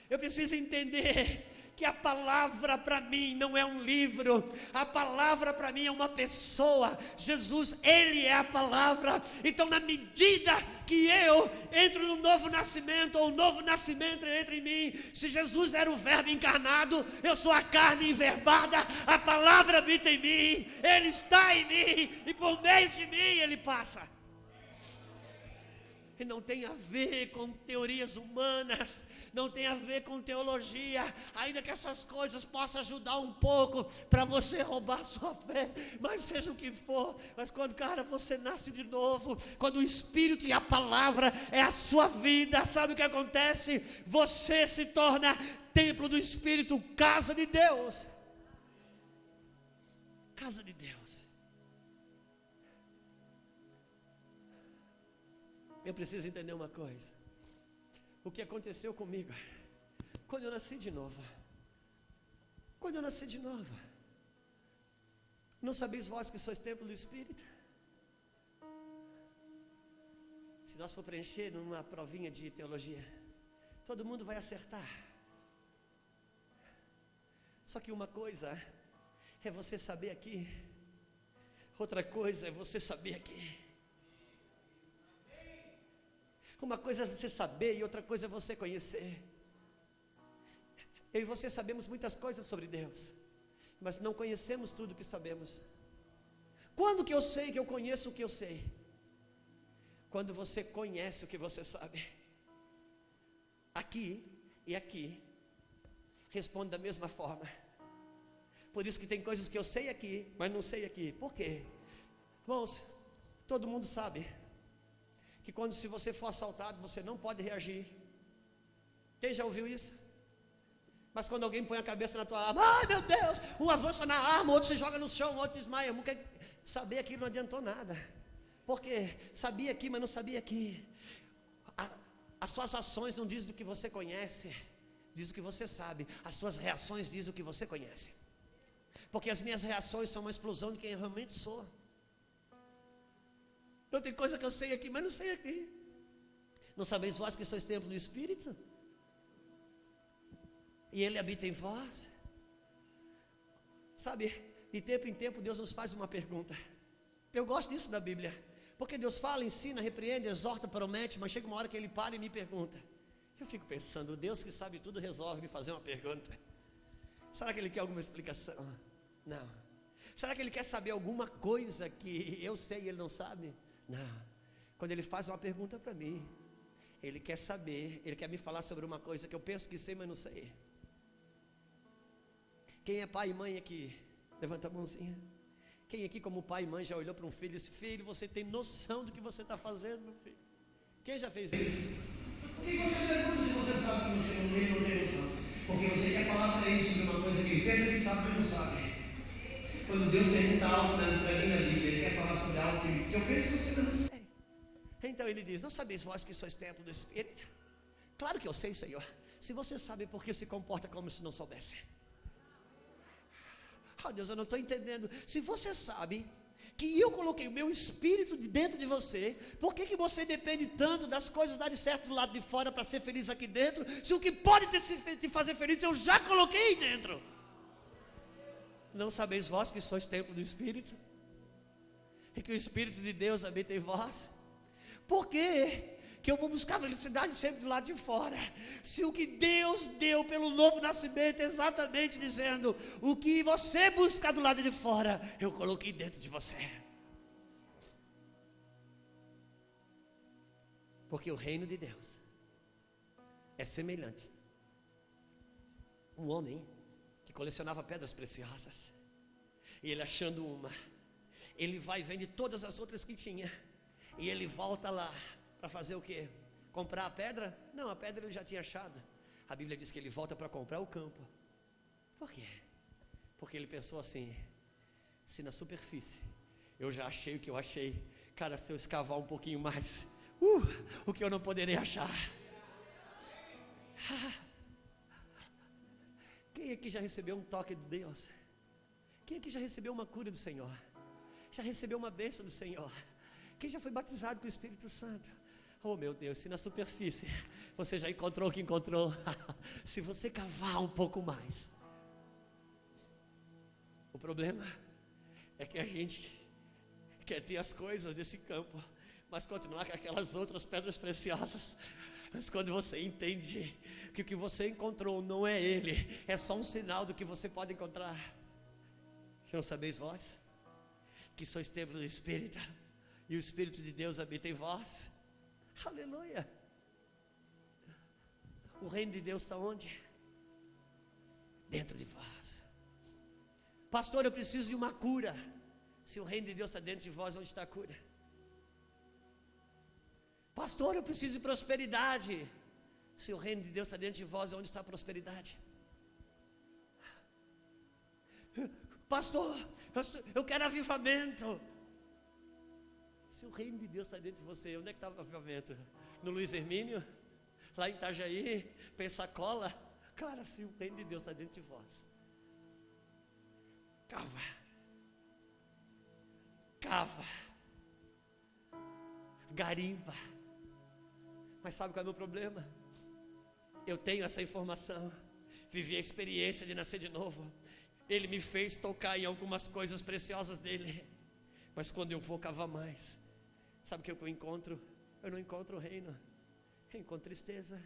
Eu preciso entender que a palavra para mim não é um livro, a palavra para mim é uma pessoa. Jesus, ele é a palavra. Então, na medida que eu entro no novo nascimento, ou o novo nascimento entra em mim, se Jesus era o Verbo encarnado, eu sou a carne enverbada, a palavra habita em mim, ele está em mim, e por meio de mim ele passa. E não tem a ver com teorias humanas, não tem a ver com teologia, ainda que essas coisas possam ajudar um pouco para você roubar a sua fé, mas seja o que for. Mas quando, cara, você nasce de novo, quando o Espírito e a palavra é a sua vida, sabe o que acontece? Você se torna templo do Espírito, casa de Deus. Casa de Deus. Eu preciso entender uma coisa. O que aconteceu comigo quando eu nasci de novo? Quando eu nasci de novo, não sabeis vós que sois templo do Espírito? Se nós for preencher numa provinha de teologia, todo mundo vai acertar. Só que uma coisa é você saber aqui, outra coisa é você saber aqui. Uma coisa é você saber e outra coisa é você conhecer. Eu e você sabemos muitas coisas sobre Deus, mas não conhecemos tudo que sabemos. Quando que eu sei que eu conheço o que eu sei? Quando você conhece o que você sabe. Aqui e aqui responde da mesma forma. Por isso que tem coisas que eu sei aqui, mas não sei aqui. Por quê? Irmãos, todo mundo sabe que quando se você for assaltado, você não pode reagir. Quem já ouviu isso? Mas quando alguém põe a cabeça na tua arma, ai meu Deus, um avança na arma, outro se joga no chão, outro desmaia. Saber aquilo não adiantou nada. Por quê? Sabia aqui, mas não sabia aqui. As suas ações não dizem do que você conhece, diz o que você sabe. As suas reações dizem o que você conhece. Porque as minhas reações são uma explosão de quem eu realmente sou. Não tem coisa que eu sei aqui, mas não sei aqui. Não sabeis vós que sois templo do Espírito? E Ele habita em vós? Sabe, de tempo em tempo Deus nos faz uma pergunta. Eu gosto disso da Bíblia. Porque Deus fala, ensina, repreende, exorta, promete, mas chega uma hora que Ele para e me pergunta. Eu fico pensando, Deus que sabe tudo resolve me fazer uma pergunta. Será que Ele quer alguma explicação? Não. Será que Ele quer saber alguma coisa que eu sei e Ele não sabe? Não. Quando Ele faz uma pergunta para mim, Ele quer saber, Ele quer me falar sobre uma coisa que eu penso que sei, mas não sei. Quem é pai e mãe aqui? Levanta a mãozinha. Quem aqui como pai e mãe já olhou para um filho e disse, filho, você tem noção do que você está fazendo, meu filho? Quem já fez isso? Por que você pergunta se você sabe que você não tem noção? Porque você quer falar para ele sobre uma coisa que ele pensa que sabe, mas não sabe. Quando Deus pergunta algo para mim na Bíblia, Ele quer falar sobre algo que eu penso que você não sei. Então Ele diz, não sabeis vós que sois templo do Espírito? Claro que eu sei, Senhor. Se você sabe, por que se comporta como se não soubesse? Oh Deus, eu não estou entendendo. Se você sabe que eu coloquei o meu espírito dentro de você, por que você depende tanto das coisas darem certo do lado de fora para ser feliz aqui dentro? Se o que pode te fazer feliz eu já coloquei dentro. Não sabeis vós que sois templo do Espírito? E que o Espírito de Deus habita em vós? Por quê? Que eu vou buscar felicidade sempre do lado de fora, se o que Deus deu pelo novo nascimento é exatamente dizendo, o que você busca do lado de fora, eu coloquei dentro de você. Porque o reino de Deus é semelhante a um homem que colecionava pedras preciosas, e ele achando uma, ele vai e vende todas as outras que tinha, e ele volta lá, para fazer o quê? Comprar a pedra? Não, a pedra ele já tinha achado. A Bíblia diz que ele volta para comprar o campo. Por quê? Porque ele pensou assim, se na superfície eu já achei o que eu achei, cara, se eu escavar um pouquinho mais, o que eu não poderei achar. Quem aqui já recebeu um toque de Deus? Quem aqui já recebeu uma cura do Senhor? Já recebeu uma bênção do Senhor? Quem já foi batizado com o Espírito Santo? Oh meu Deus, se na superfície você já encontrou o que encontrou, se você cavar um pouco mais. O problema é que a gente quer ter as coisas desse campo, mas continuar com aquelas outras pedras preciosas. Mas quando você entende que o que você encontrou não é ele, é só um sinal do que você pode encontrar. Não sabeis vós que sois templo do Espírito, e o Espírito de Deus habita em vós? Aleluia. O reino de Deus está onde? Dentro de vós. Pastor, eu preciso de uma cura. Se o reino de Deus está dentro de vós, onde está a cura? Pastor, eu preciso de prosperidade. Se o reino de Deus está dentro de vós, onde está a prosperidade? Pastor, eu quero avivamento. Se o reino de Deus está dentro de você, onde é que está o avivamento? No Luiz Hermínio? Lá em Itajaí? Pensacola? Cara, se o reino de Deus está dentro de vós, cava, garimpa. Mas sabe qual é o meu problema? Eu tenho essa informação, vivi a experiência de nascer de novo. Ele me fez tocar em algumas coisas preciosas dele, mas quando eu vou cavar mais, sabe o que eu encontro? Eu não encontro o reino. Eu encontro tristeza,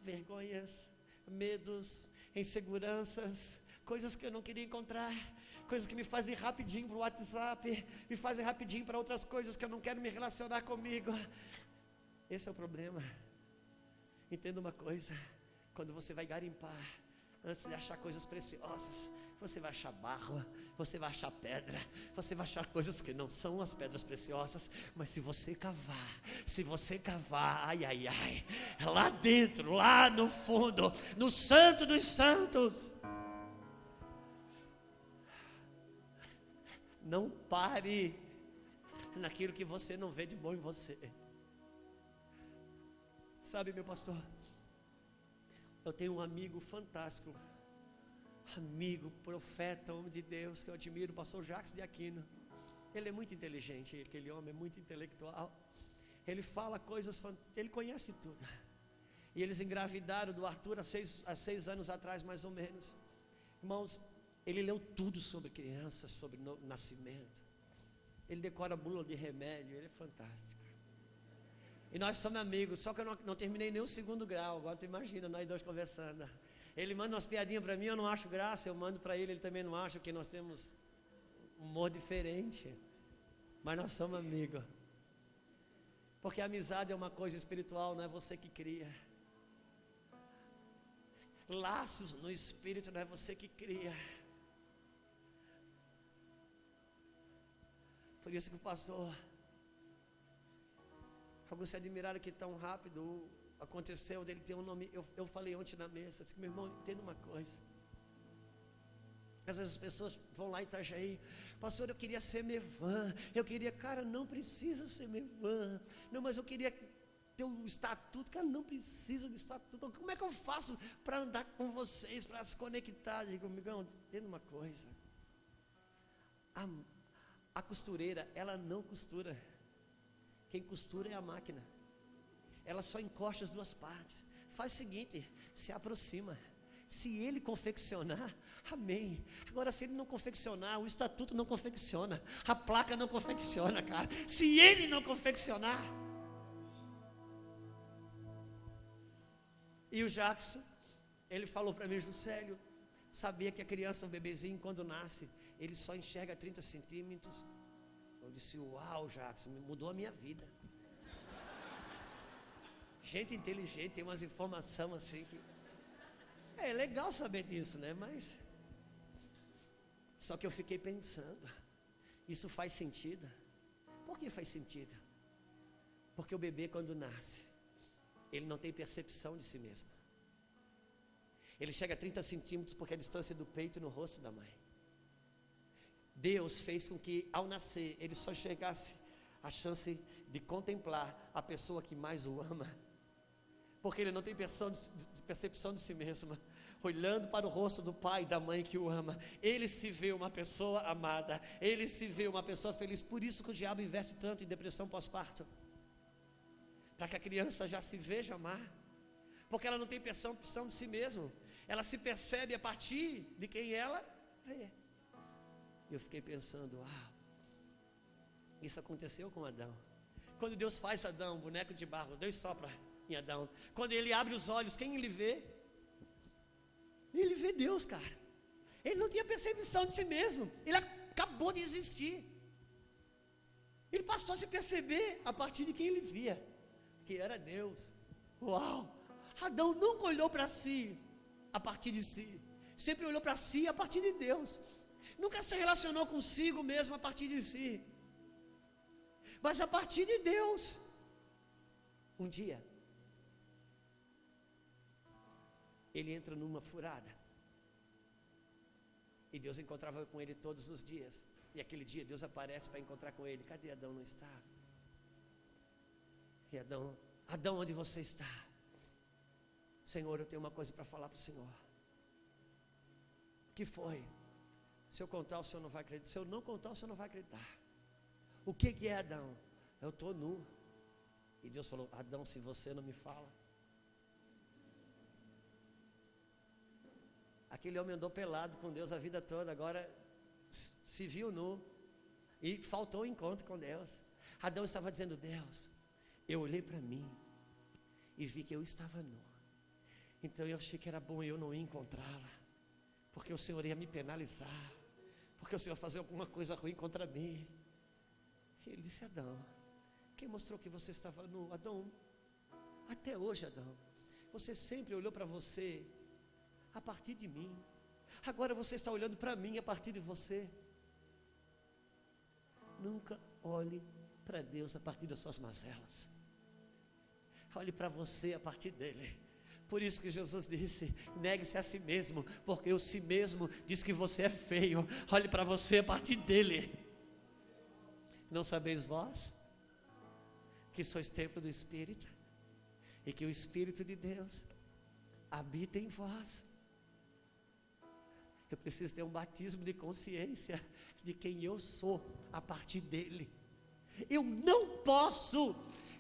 vergonhas, medos, inseguranças, coisas que eu não queria encontrar, coisas que me fazem rapidinho para o WhatsApp, me fazem rapidinho para outras coisas que eu não quero me relacionar comigo. Esse é o problema. Entenda uma coisa, quando você vai garimpar, antes de achar coisas preciosas, você vai achar barro, você vai achar pedra, você vai achar coisas que não são as pedras preciosas, mas se você cavar, ai, ai, ai, lá dentro, lá no fundo, no santo dos santos, não pare naquilo que você não vê de bom em você. Sabe, meu pastor, eu tenho um amigo fantástico, amigo, profeta, homem de Deus, que eu admiro, o pastor Jacques de Aquino. Ele é muito inteligente, aquele homem é muito intelectual. Ele fala coisas, ele conhece tudo. E eles engravidaram do Arthur há 6 anos atrás, mais ou menos. Irmãos, ele leu tudo sobre crianças, sobre nascimento. Ele decora bula de remédio, ele é fantástico. E nós somos amigos, só que eu não terminei nem o 2º grau. Agora tu imagina, nós dois conversando. Ele manda umas piadinhas para mim, eu não acho graça. Eu mando para ele, ele também não acha, porque nós temos um humor diferente. Mas nós somos amigos. Porque a amizade é uma coisa espiritual, não é você que cria. Laços no espírito não é você que cria. Por isso que o pastor... Alguns se admiraram que tão rápido aconteceu dele ter um nome. Eu falei ontem na mesa, disse que, meu irmão, entenda uma coisa. Às vezes as pessoas vão lá em Itajaí, pastor, eu queria ser Mevan, cara, não precisa ser Mevan, não, mas eu queria ter um estatuto, cara, não precisa de estatuto, como é que eu faço para andar com vocês, para se conectar? Digo, amigão, entenda uma coisa, a costureira, ela não costura. Quem costura é a máquina. Ela só encosta as duas partes. Faz o seguinte, se aproxima. Se ele confeccionar, amém. Agora, se ele não confeccionar, o estatuto não confecciona, a placa não confecciona, cara. Se ele não confeccionar. E o Jackson, ele falou para mim, Juscelio, sabia que a criança, um bebezinho, quando nasce, ele só enxerga 30 centímetros. Eu disse, uau, Jackson, mudou a minha vida. Gente inteligente, tem umas informações assim que... É legal saber disso, né? Mas... Só que eu fiquei pensando, isso faz sentido? Por que faz sentido? Porque o bebê, quando nasce, ele não tem percepção de si mesmo. Ele chega a 30 centímetros porque é a distância do peito no rosto da mãe. Deus fez com que, ao nascer, ele só chegasse a chance de contemplar a pessoa que mais o ama, porque ele não tem percepção de si mesmo. Olhando para o rosto do pai e da mãe que o ama, ele se vê uma pessoa amada, ele se vê uma pessoa feliz. Por isso que o diabo investe tanto em depressão pós-parto, para que a criança já se veja amar, porque ela não tem percepção de si mesmo, ela se percebe a partir de quem ela é. Eu fiquei pensando, isso aconteceu com Adão. Quando Deus faz Adão, um boneco de barro, Deus sopra em Adão. Quando ele abre os olhos, quem ele vê? Ele vê Deus, cara. Ele não tinha percepção de si mesmo. Ele acabou de existir. Ele passou a se perceber a partir de quem ele via, que era Deus. Uau! Adão nunca olhou para si a partir de si. Sempre olhou para si a partir de Deus. Nunca se relacionou consigo mesmo a partir de si, mas a partir de Deus. Um dia, ele entra numa furada, e Deus encontrava com ele todos os dias, e aquele dia Deus aparece para encontrar com ele. Cadê Adão? Não estava. E Adão, onde você está? Senhor, eu tenho uma coisa para falar para o Senhor. O que foi? Se eu contar, o senhor não vai acreditar. Se eu não contar, o senhor não vai acreditar. O que é, Adão? Eu estou nu. E Deus falou, Adão, se você não me fala. Aquele homem andou pelado com Deus a vida toda, agora se viu nu. E faltou o encontro com Deus. Adão estava dizendo, Deus, eu olhei para mim e vi que eu estava nu. Então eu achei que era bom eu não encontrá-la, porque o Senhor ia me penalizar, porque o Senhor ia fazer alguma coisa ruim contra mim. E ele disse, Adão, quem mostrou que você estava nu? Adão, até hoje, Adão, Você sempre olhou para você a partir de mim. Agora você está olhando para mim a partir de você. Nunca olhe para Deus a partir das suas mazelas. Olhe para você a partir dele. Por isso que Jesus disse: negue-se a si mesmo, porque o si mesmo diz que você é feio. Olhe para você a partir dele. Não sabeis vós que sois templo do Espírito e que o Espírito de Deus habita em vós? Eu preciso ter um batismo de consciência de quem eu sou a partir dele. Eu não posso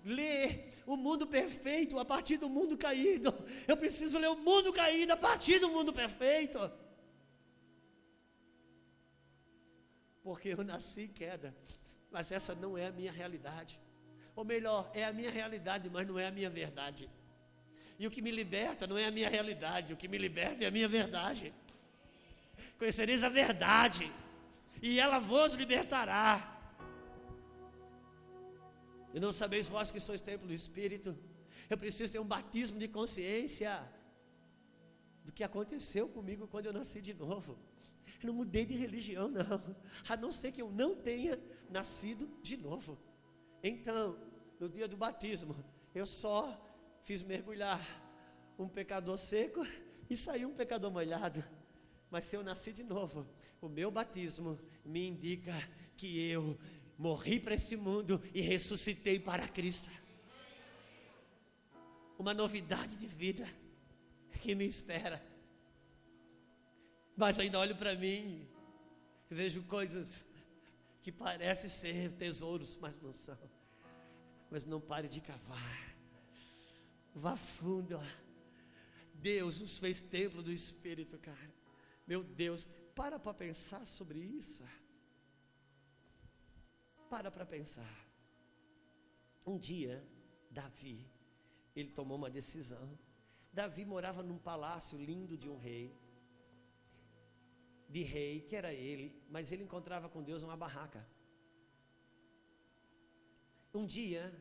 ler o mundo perfeito a partir do mundo caído. Eu preciso ler o mundo caído a partir do mundo perfeito. Porque eu nasci em queda, mas essa não é a minha realidade. Ou melhor, é a minha realidade, mas não é a minha verdade. E o que me liberta não é a minha realidade, o que me liberta é a minha verdade. Conhecereis a verdade, e ela vos libertará. E não sabeis vós que sois templo do Espírito? Eu preciso ter um batismo de consciência do que aconteceu comigo quando eu nasci de novo. Eu não mudei de religião, não, a não ser que eu não tenha nascido de novo. Então, no dia do batismo, eu só fiz mergulhar um pecador seco e saiu um pecador molhado. Mas se eu nasci de novo, o meu batismo me indica que eu morri para esse mundo e ressuscitei para Cristo. Uma novidade de vida que me espera. Mas ainda olho para mim e vejo coisas que parecem ser tesouros, mas não são. Mas não pare de cavar. Vá fundo. Deus nos fez templo do Espírito, cara. Meu Deus, para pensar sobre isso. Para pensar. Um dia, Davi, ele tomou uma decisão. Davi morava num palácio lindo de um rei. De rei, que era ele, mas ele encontrava com Deus uma barraca. Um dia,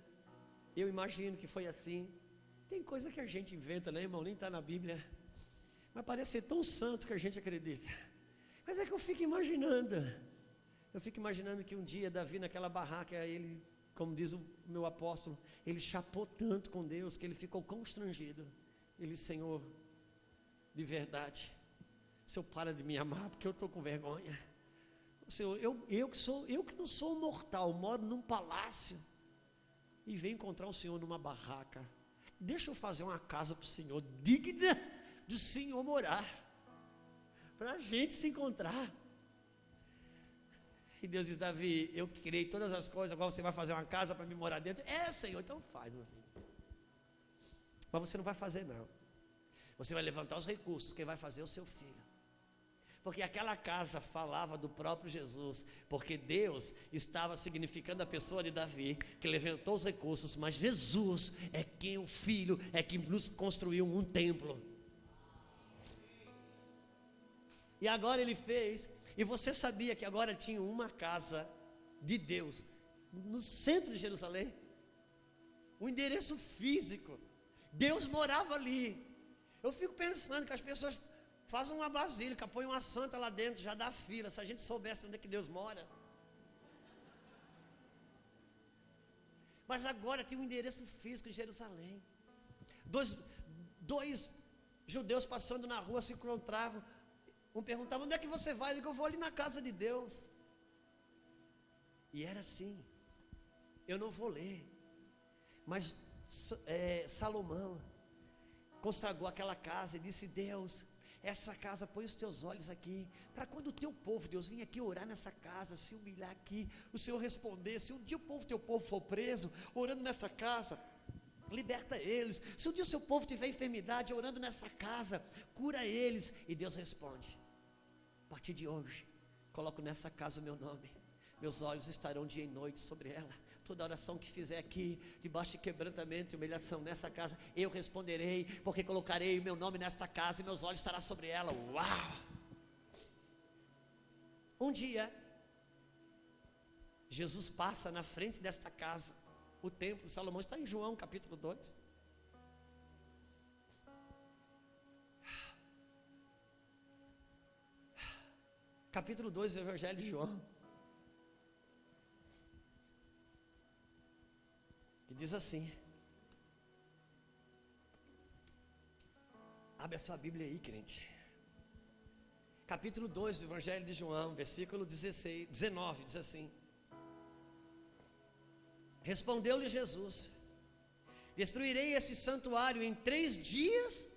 eu imagino que foi assim. Tem coisa que a gente inventa, né, irmão? Nem está na Bíblia. Mas parece ser tão santo que a gente acredita. Mas é que eu fico imaginando. Eu fico imaginando que um dia Davi naquela barraca, ele, como diz o meu apóstolo, ele chapou tanto com Deus que ele ficou constrangido. Ele: Senhor, de verdade, o Senhor para de me amar, porque eu estou com vergonha. Senhor, eu que não sou um mortal, moro num palácio e venho encontrar o Senhor numa barraca. Deixa eu fazer uma casa para o Senhor, digna do Senhor morar, para a gente se encontrar. E Deus diz: Davi, eu criei todas as coisas, agora você vai fazer uma casa para me morar dentro? É, Senhor, então faz, meu filho. Mas você não vai fazer, não. Você vai levantar os recursos, quem vai fazer é o seu filho. Porque aquela casa falava do próprio Jesus, porque Deus estava significando a pessoa de Davi, que levantou os recursos, mas Jesus é quem, o Filho, é quem nos construiu um templo. E agora ele fez, e você sabia que agora tinha uma casa de Deus no centro de Jerusalém? Um endereço físico. Deus morava ali. Eu fico pensando que as pessoas fazem uma basílica, põem uma santa lá dentro, já dá fila. Se a gente soubesse onde é que Deus mora. Mas agora tem um endereço físico em Jerusalém. Dois judeus passando na rua se encontravam. Um perguntava: onde é que você vai? Eu digo: eu vou ali na casa de Deus. E era assim. Eu não vou ler. Mas Salomão consagrou aquela casa e disse: Deus, essa casa, põe os teus olhos aqui, para quando o teu povo, Deus, vir aqui orar nessa casa, se humilhar aqui, o Senhor responder. Se um dia teu povo for preso, orando nessa casa, liberta eles. Se um dia o seu povo tiver enfermidade, orando nessa casa, cura eles. E Deus responde: a partir de hoje, coloco nessa casa o meu nome, meus olhos estarão dia e noite sobre ela. Toda oração que fizer aqui, debaixo de quebrantamento e humilhação nessa casa, eu responderei, porque colocarei o meu nome nesta casa e meus olhos estarão sobre ela. Uau! Um dia, Jesus passa na frente desta casa, o templo de Salomão, está em João capítulo 2. capítulo 2 do Evangelho de João, que diz assim, abre a sua Bíblia aí, crente, capítulo 2 do Evangelho de João, versículo 19, diz assim, respondeu-lhe Jesus, destruirei este santuário, em 3 dias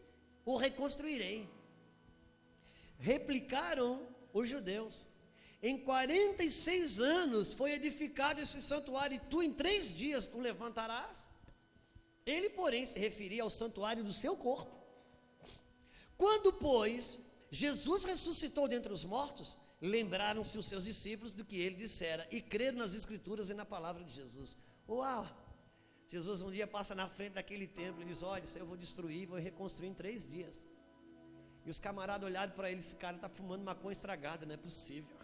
o reconstruirei. Replicaram os judeus, em 46 anos foi edificado esse santuário, e tu em 3 dias o levantarás? Ele, porém, se referia ao santuário do seu corpo. Quando, pois, Jesus ressuscitou dentre os mortos, lembraram-se os seus discípulos do que ele dissera, e creram nas escrituras e na palavra de Jesus. Uau! Jesus um dia passa na frente daquele templo e diz, olha, isso eu vou destruir, vou reconstruir em 3 dias. E os camaradas olharam para ele, esse cara está fumando maconha estragada, não é possível.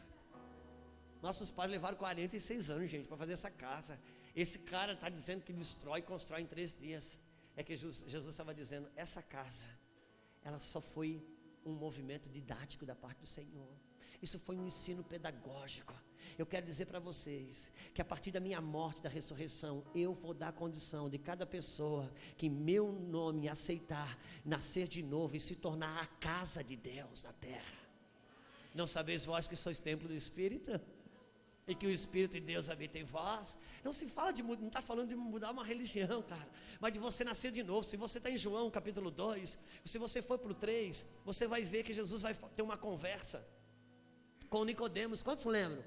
Nossos pais levaram 46 anos, gente, para fazer essa casa. Esse cara está dizendo que destrói e constrói em 3 dias. É que Jesus estava dizendo, essa casa, ela só foi um movimento didático da parte do Senhor. Isso foi um ensino pedagógico. Eu quero dizer para vocês que a partir da minha morte, da ressurreição, eu vou dar condição de cada pessoa que em meu nome aceitar, nascer de novo e se tornar a casa de Deus na terra. Não sabeis vós que sois templo do Espírito? E que o Espírito de Deus habita em vós? Não se fala de, não está falando de mudar uma religião, cara, mas de você nascer de novo. Se você está em João capítulo 2, se você for para o 3, você vai ver que Jesus vai ter uma conversa com Nicodemos. Quantos lembram?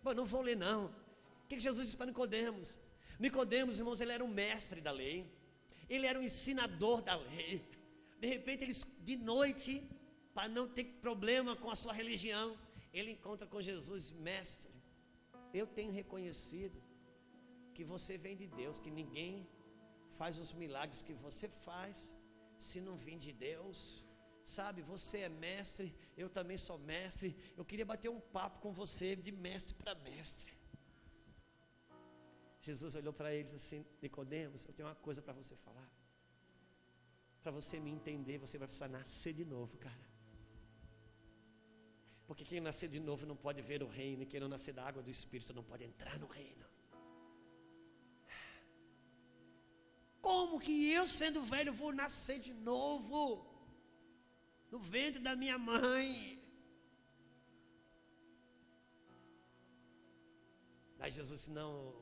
Bom, não vou ler não. O que Jesus disse para Nicodemos? Nicodemos, irmãos, ele era um mestre da lei, ele era um ensinador da lei. De repente, ele, de noite, para não ter problema com a sua religião, ele encontra com Jesus, mestre, eu tenho reconhecido que você vem de Deus, que ninguém faz os milagres que você faz se não vir de Deus. Sabe, você é mestre, eu também sou mestre. Eu queria bater um papo com você de mestre para mestre. Jesus olhou para eles assim, Nicodemos, eu tenho uma coisa para você falar. Para você me entender, você vai precisar nascer de novo, cara. Porque quem nascer de novo não pode ver o reino, e quem não nascer da água do Espírito não pode entrar no reino. Como que eu, sendo velho, vou nascer de novo? No ventre da minha mãe. Aí Jesus disse, não,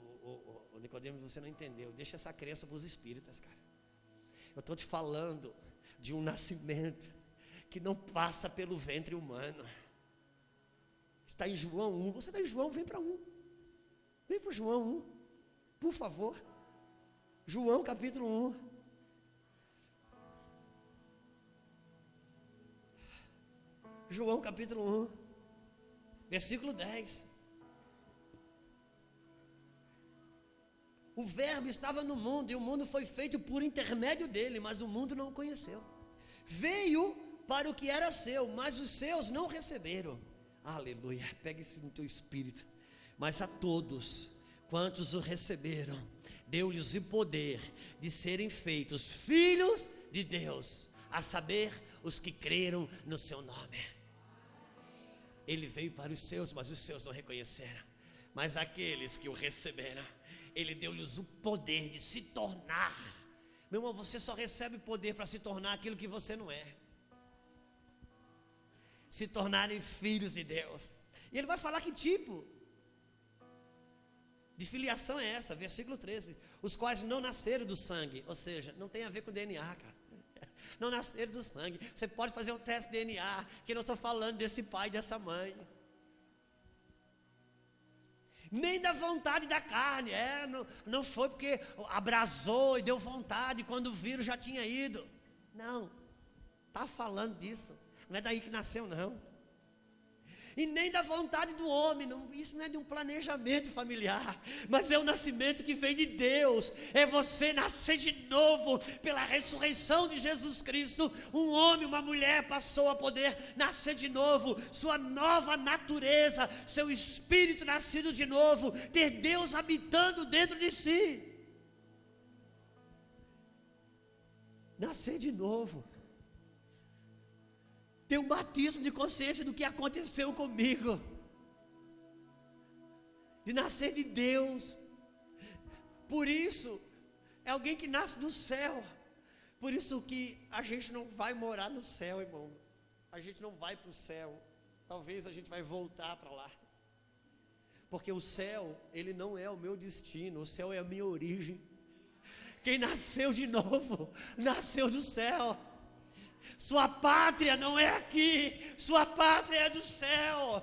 Nicodemos, você não entendeu, deixa essa crença para os espíritas, cara. Eu estou te falando de um nascimento que não passa pelo ventre humano. Está em João 1, você está em João, vem para 1. Vem para o João 1, por favor. João capítulo 1. João capítulo 1, versículo 10. O verbo estava no mundo, e o mundo foi feito por intermédio dele, mas o mundo não o conheceu. Veio para o que era seu, mas os seus não receberam. Aleluia, pega isso no teu espírito. Mas a todos quantos o receberam, deu-lhes o poder de serem feitos filhos de Deus, a saber, os que creram no seu nome. Ele veio para os seus, mas os seus não reconheceram. Mas aqueles que o receberam, ele deu-lhes o poder de se tornar. Meu irmão, você só recebe poder para se tornar aquilo que você não é. Se tornarem filhos de Deus. E ele vai falar que tipo de filiação é essa, versículo 13. Os quais não nasceram do sangue, ou seja, não tem a ver com DNA, cara. Não nasceram do sangue. Você pode fazer um teste de DNA, que eu não estou falando desse pai e dessa mãe. Nem da vontade da carne. Não foi porque abrasou e deu vontade, quando o vírus já tinha ido. Não, está falando disso. Não é daí que nasceu, não. E nem da vontade do homem, não, isso não é de um planejamento familiar, mas é o nascimento que vem de Deus. É você nascer de novo pela ressurreição de Jesus Cristo. Um homem, uma mulher passou a poder nascer de novo, sua nova natureza, seu espírito nascido de novo, ter Deus habitando dentro de si. Nascer de novo. ter um batismo de consciência do que aconteceu comigo, de nascer de Deus. Por isso, é alguém que nasce do céu. Por isso que a gente não vai morar no céu, irmão. A gente não vai para o céu. Talvez a gente vai voltar para lá. Porque o céu, ele não é o meu destino. O céu é a minha origem. Quem nasceu de novo, nasceu do céu. Sua pátria não é aqui. Sua pátria é do céu.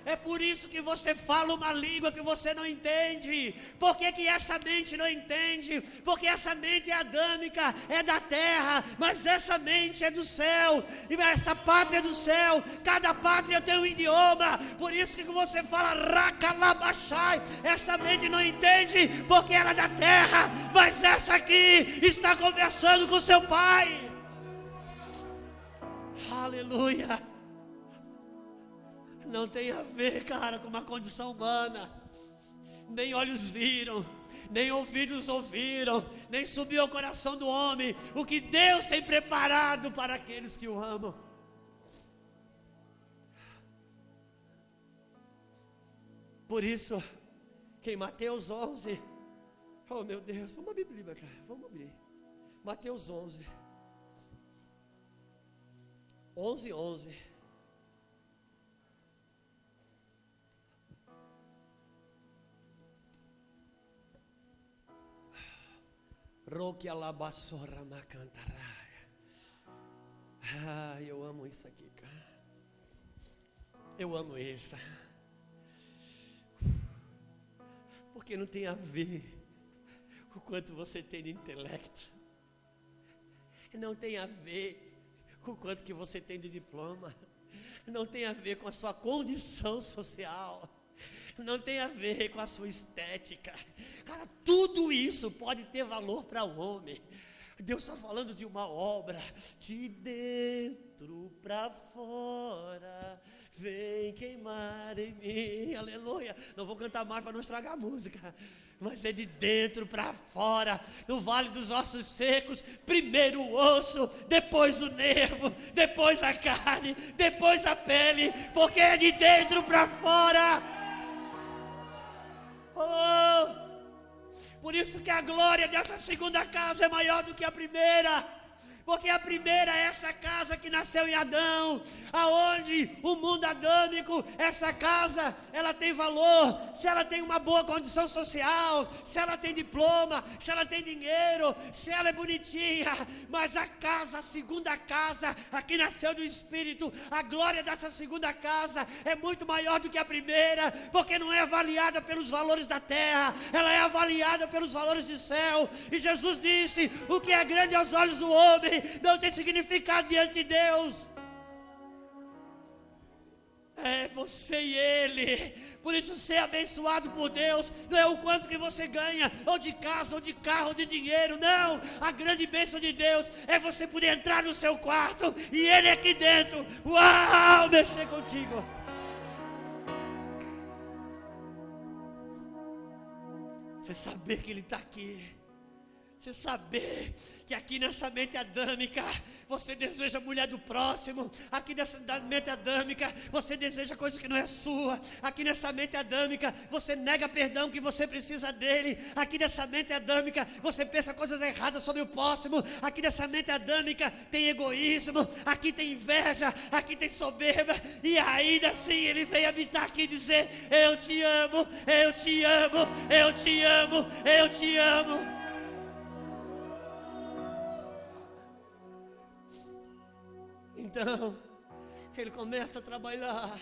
É por isso que você fala uma língua que você não entende. Por que essa mente não entende? Porque essa mente é adâmica, é da terra, mas essa mente é do céu. E essa pátria é do céu. Cada pátria tem um idioma. Por isso que você fala rakalabashai. Essa mente não entende porque ela é da terra, mas essa aqui está conversando com seu pai. Aleluia. Não tem a ver, cara, com uma condição humana. Nem olhos viram, nem ouvidos ouviram, nem subiu ao coração do homem o que Deus tem preparado para aqueles que o amam. Por isso, que em Mateus 11, oh meu Deus, vamos abrir a Bíblia, cara, vamos abrir. Mateus 11, 11. Roque alabassora macantaraia. Eu amo isso aqui, cara. Eu amo isso. Porque não tem a ver com o quanto você tem de intelecto. Não tem a ver com o quanto que você tem de diploma. Não tem a ver com a sua condição social. Não tem a ver com a sua estética. Cara, tudo isso pode ter valor para o homem. Deus está falando de uma obra de dentro para fora. Vem queimar em mim, aleluia. Não vou cantar mais para não estragar a música. Mas é de dentro para fora. No vale dos ossos secos, primeiro o osso, depois o nervo, depois a carne, depois a pele. Porque é de dentro para fora. Oh, por isso que a glória dessa segunda casa é maior do que a primeira. Porque a primeira é essa casa que nasceu em Adão, aonde o mundo adâmico, essa casa, ela tem valor, se ela tem uma boa condição social, se ela tem diploma, se ela tem dinheiro, se ela é bonitinha, mas a casa, a segunda casa, a que nasceu do Espírito, a glória dessa segunda casa é muito maior do que a primeira, porque não é avaliada pelos valores da terra, ela é avaliada pelos valores do céu. E Jesus disse: o que é grande aos olhos do homem não tem significado diante de Deus. É você e Ele. Por isso, ser abençoado por Deus não é o quanto que você ganha, ou de casa, ou de carro, ou de dinheiro. Não, a grande bênção de Deus é você poder entrar no seu quarto e Ele aqui dentro, uau, mexer contigo. Você saber que Ele está aqui. Você saber que aqui nessa mente adâmica você deseja a mulher do próximo. Aqui nessa mente adâmica você deseja coisa que não é sua. Aqui nessa mente adâmica você nega perdão que você precisa dele. Aqui nessa mente adâmica você pensa coisas erradas sobre o próximo. Aqui nessa mente adâmica tem egoísmo. Aqui tem inveja. Aqui tem soberba. E ainda assim ele vem habitar aqui e dizer: eu te amo, eu te amo, eu te amo, eu te amo. Então, ele começa a trabalhar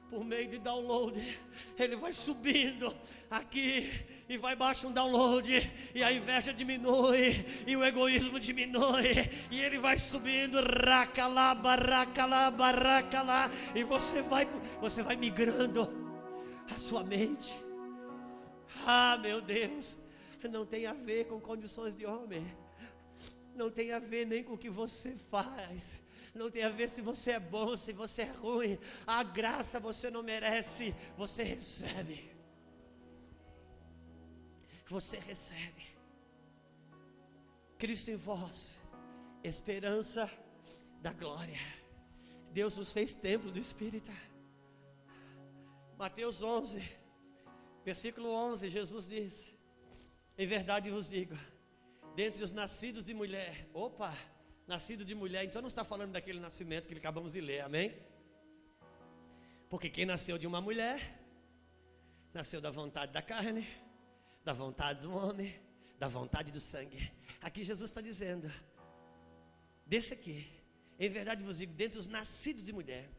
por meio de download. Ele vai subindo aqui e vai baixo um download, e a inveja diminui, e o egoísmo diminui, e ele vai subindo, racalá, baracalá, baracalá, e você vai migrando a sua mente. Ah, meu Deus, não tem a ver com condições de homem, não tem a ver nem com o que você faz. Não tem a ver se você é bom, se você é ruim. A graça você não merece, você recebe. Você recebe. Cristo em vós, esperança da glória. Deus nos fez templo do Espírito. Mateus 11, versículo 11, Jesus diz: em verdade vos digo, dentre os nascidos de mulher, nascido de mulher, então não está falando daquele nascimento que acabamos de ler, amém? Porque quem nasceu de uma mulher, nasceu da vontade da carne, da vontade do homem, da vontade do sangue. Aqui Jesus está dizendo, desse aqui, em verdade vos digo, dentre os nascidos de mulher,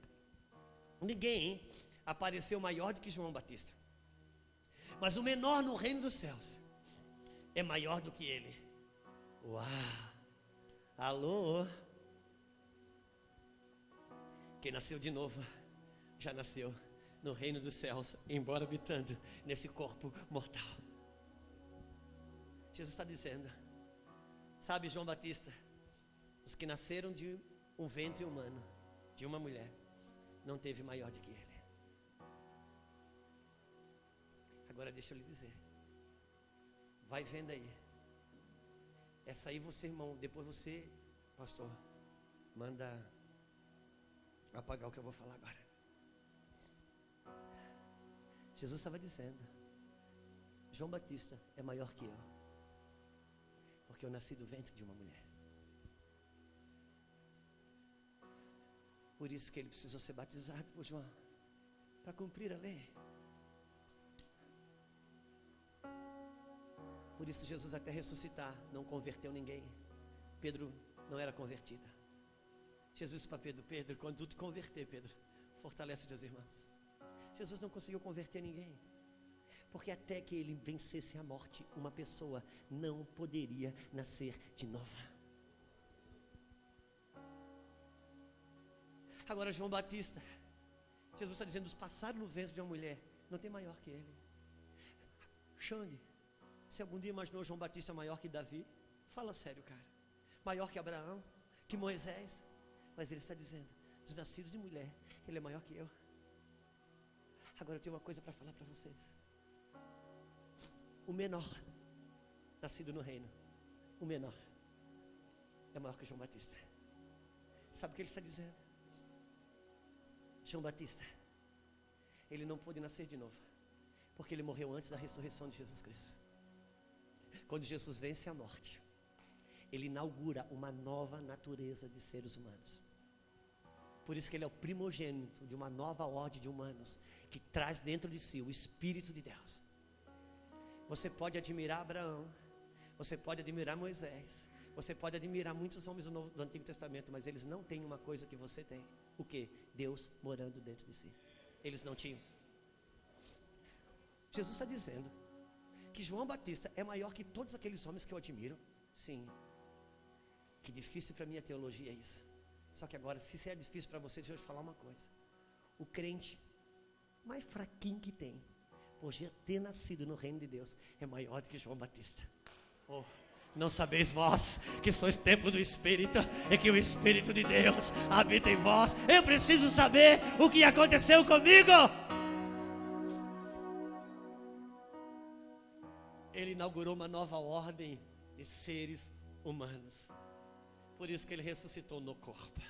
ninguém apareceu maior do que João Batista. Mas o menor no reino dos céus é maior do que ele. Uau! Alô? Quem nasceu de novo, já nasceu no reino dos céus, embora habitando nesse corpo mortal. Jesus está dizendo, sabe, João Batista, os que nasceram de um ventre humano, de uma mulher, não teve maior do que ele. Agora deixa eu lhe dizer, vai vendo aí, essa aí você, irmão, depois você, pastor, manda apagar o que eu vou falar agora. Jesus estava dizendo, João Batista é maior que eu, porque eu nasci do ventre de uma mulher. Por isso que ele precisou ser batizado por João, para cumprir a lei. Por isso Jesus até ressuscitar não converteu ninguém. Pedro não era convertida. Jesus disse para Pedro, Pedro, quando tu te converter, Pedro, fortalece teus irmãos. Jesus não conseguiu converter ninguém, porque até que ele vencesse a morte, uma pessoa não poderia nascer de novo. Agora João Batista, Jesus está dizendo, os passaram no ventre de uma mulher, não tem maior que ele. Xande, você algum dia imaginou João Batista maior que Davi? Fala sério, cara. Maior que Abraão, que Moisés. Mas ele está dizendo, dos nascidos de mulher, ele é maior que eu. Agora eu tenho uma coisa para falar para vocês. O menor, nascido no reino, o menor, é maior que João Batista. Sabe o que ele está dizendo? João Batista, ele não pôde nascer de novo, porque ele morreu antes da ressurreição de Jesus Cristo. Quando Jesus vence a morte, ele inaugura uma nova natureza de seres humanos. Por isso que ele é o primogênito de uma nova ordem de humanos, que traz dentro de si o Espírito de Deus. Você pode admirar Abraão, você pode admirar Moisés, você pode admirar muitos homens do Antigo Testamento, mas eles não têm uma coisa que você tem. O quê? Deus morando dentro de si. Eles não tinham. Jesus está dizendo que João Batista é maior que todos aqueles homens que eu admiro. Sim. Que difícil para mim a teologia é isso. Só que agora, se isso é difícil para você, deixa eu te falar uma coisa. O crente mais fraquinho que tem, por já ter nascido no reino de Deus, é maior do que João Batista. Oh, não sabeis vós que sois templo do Espírito e que o Espírito de Deus habita em vós? Eu preciso saber o que aconteceu comigo. Ele inaugurou uma nova ordem de seres humanos. Por isso que ele ressuscitou no corpo.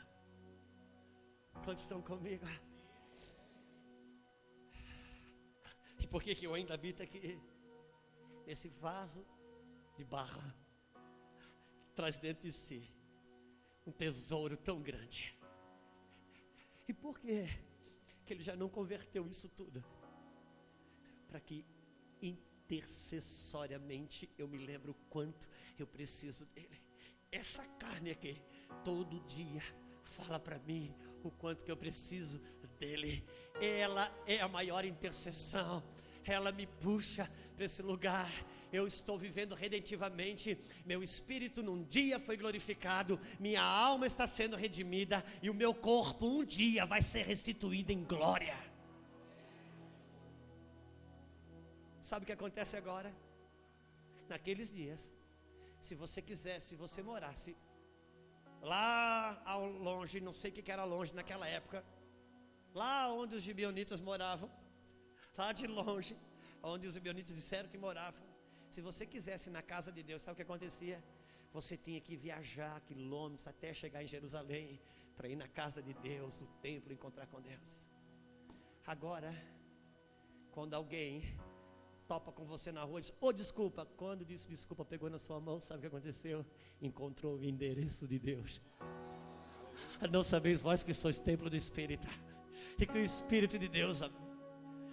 Quantos estão comigo? E por que eu ainda habito aqui? Nesse vaso de barro, que traz dentro de si um tesouro tão grande. E por que ele já não converteu isso tudo? Para que intercessoriamente eu me lembro o quanto eu preciso dele. Essa carne aqui, todo dia, fala para mim o quanto que eu preciso dele. Ela é a maior intercessão. Ela me puxa para esse lugar. Eu estou vivendo redentivamente. Meu espírito num dia foi glorificado. Minha alma está sendo redimida. E o meu corpo um dia vai ser restituído em glória. Sabe o que acontece agora? Naqueles dias, se você quisesse, se você morasse lá ao longe, não sei o que era longe naquela época, lá onde os gibeonitas moravam, lá de longe, onde os gibeonitas disseram que moravam, se você quisesse ir na casa de Deus, sabe o que acontecia? Você tinha que viajar quilômetros até chegar em Jerusalém, para ir na casa de Deus, o templo, encontrar com Deus. Agora, quando alguém topa com você na rua, diz, desculpa. Quando disse desculpa, pegou na sua mão, sabe o que aconteceu? Encontrou o endereço de Deus. Não sabeis vós que sois templo do Espírito, e que o Espírito de Deus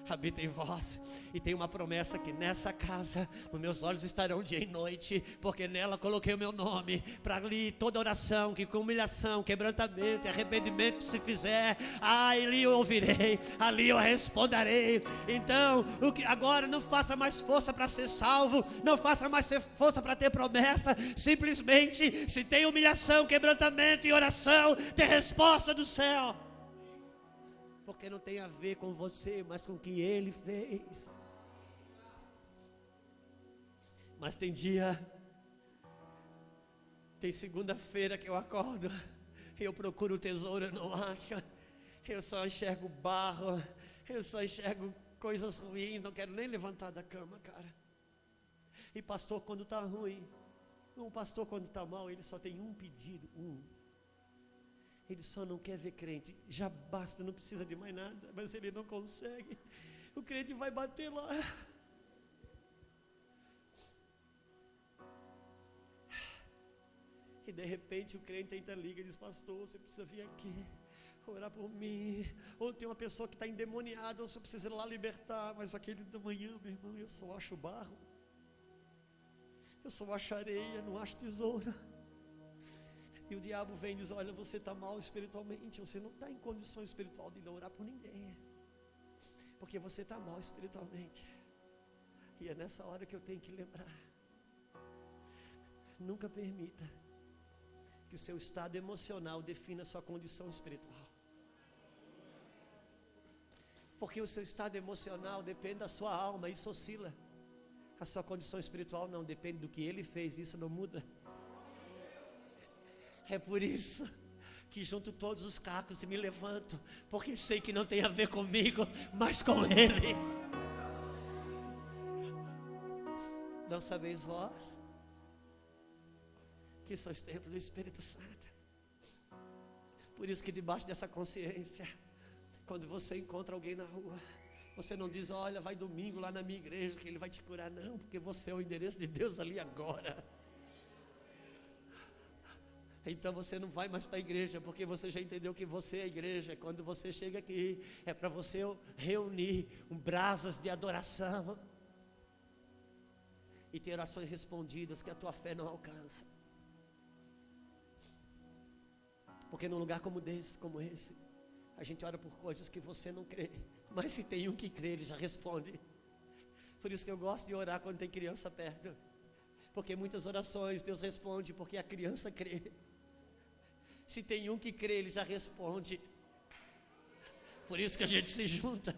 habita em vós. E tem uma promessa que nessa casa os meus olhos estarão dia e noite, porque nela coloquei o meu nome, para ali toda oração que com humilhação, quebrantamento e arrependimento se fizer, ali eu ouvirei, ali eu responderei. Então agora não faça mais força para ser salvo, não faça mais força para ter promessa. Simplesmente, se tem humilhação, quebrantamento e oração, tem resposta do céu. Porque não tem a ver com você, mas com o que Ele fez. Mas tem segunda-feira que eu acordo, eu procuro o tesouro, eu não acho, eu só enxergo barro, eu só enxergo coisas ruins, não quero nem levantar da cama, cara. E pastor, quando está ruim, um pastor quando está mal, ele só tem um pedido, ele só não quer ver crente, já basta, não precisa de mais nada, mas ele não consegue, o crente vai bater lá. E de repente o crente ainda liga e diz, pastor, você precisa vir aqui, orar por mim, ou tem uma pessoa que está endemoniada, ou você precisa ir lá libertar, mas aquele da manhã, meu irmão, eu só acho barro, eu só acho areia, não acho tesoura. E o diabo vem e diz, olha, você está mal espiritualmente, você não está em condição espiritual de orar por ninguém, porque você está mal espiritualmente. E é nessa hora que eu tenho que lembrar, nunca permita que o seu estado emocional defina a sua condição espiritual, porque o seu estado emocional depende da sua alma, isso oscila. A sua condição espiritual não, depende do que Ele fez, isso não muda. É por isso que junto todos os cacos e me levanto, porque sei que não tem a ver comigo, mas com Ele. Não sabeis vós que sois templo do Espírito Santo? Por isso que debaixo dessa consciência, quando você encontra alguém na rua, você não diz, olha, vai domingo lá na minha igreja que ele vai te curar, não, porque você é o endereço de Deus ali agora. Então você não vai mais para a igreja, porque você já entendeu que você é a igreja. Quando você chega aqui, é para você reunir brasas de adoração e ter orações respondidas que a tua fé não alcança. Porque num lugar como esse, a gente ora por coisas que você não crê, mas se tem um que crê, ele já responde. Por isso que eu gosto de orar quando tem criança perto, porque muitas orações Deus responde porque a criança crê. Se tem um que crê, ele já responde. Por isso que a gente se junta,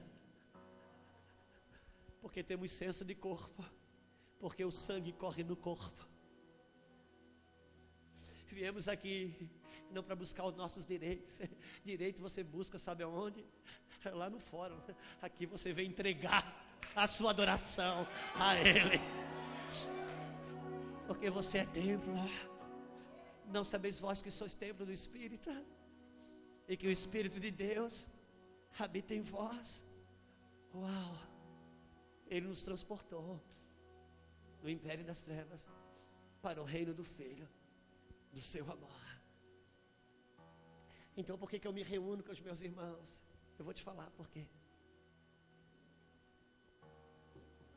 porque temos senso de corpo, porque o sangue corre no corpo. Viemos aqui não para buscar os nossos direitos. Direito você busca, sabe aonde? Lá no fórum. Aqui você vem entregar a sua adoração a Ele, porque você é templo. Não sabeis vós que sois templo do Espírito, e que o Espírito de Deus habita em vós? Uau! Ele nos transportou do império das trevas para o reino do Filho do seu amor. Então por que eu me reúno com os meus irmãos? Eu vou te falar por quê.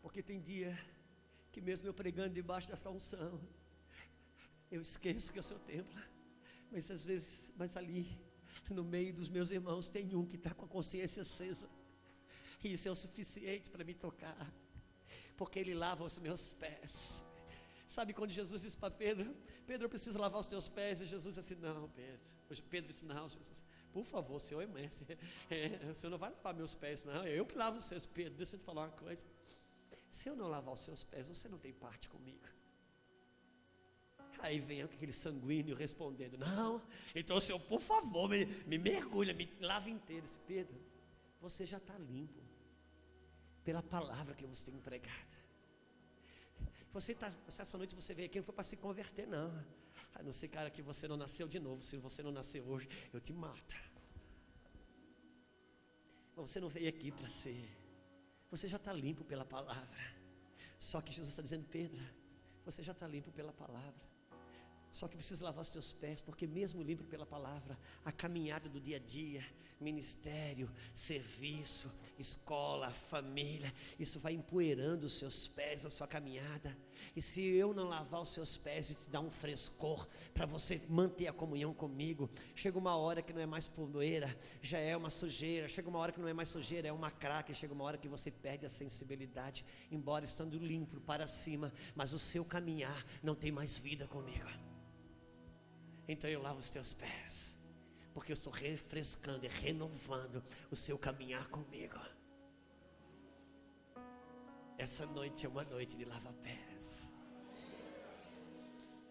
Porque tem dia que mesmo eu pregando debaixo dessa unção, eu esqueço que eu sou templo, mas às vezes, ali, no meio dos meus irmãos, tem um que está com a consciência acesa, e isso é o suficiente para me tocar, porque ele lava os meus pés. Sabe quando Jesus disse para Pedro, eu preciso lavar os teus pés, e Jesus disse assim, não Pedro disse, não Jesus, por favor, o Senhor é mestre, o Senhor não vai lavar meus pés não, eu que lavo os seus. Pedro, deixa eu te falar uma coisa, se eu não lavar os seus pés, você não tem parte comigo. Aí vem aquele sanguíneo respondendo, não, então Senhor, por favor, me mergulha, me lava inteiro. Disse, Pedro, você já está limpo pela palavra que eu vos tenho pregado. Essa noite você veio aqui, não foi para se converter não, A não ser, cara, que você não nasceu de novo. Se você não nasceu hoje, eu te mato. Mas você não veio aqui para ser. Você já está limpo pela palavra. Só que Jesus está dizendo: Pedro, você já está limpo pela palavra. Só que precisa lavar os teus pés, porque mesmo limpo pela palavra, a caminhada do dia a dia, ministério, serviço, escola, família, isso vai empoeirando os seus pés na sua caminhada. E se eu não lavar os seus pés e te dar um frescor para você manter a comunhão comigo, chega uma hora que não é mais poeira, já é uma sujeira. Chega uma hora que não é mais sujeira, é uma craque. Chega uma hora que você perde a sensibilidade, embora estando limpo para cima, mas o seu caminhar não tem mais vida comigo. Então eu lavo os teus pés, porque eu estou refrescando e renovando o seu caminhar comigo. Essa noite é uma noite de lava-pés.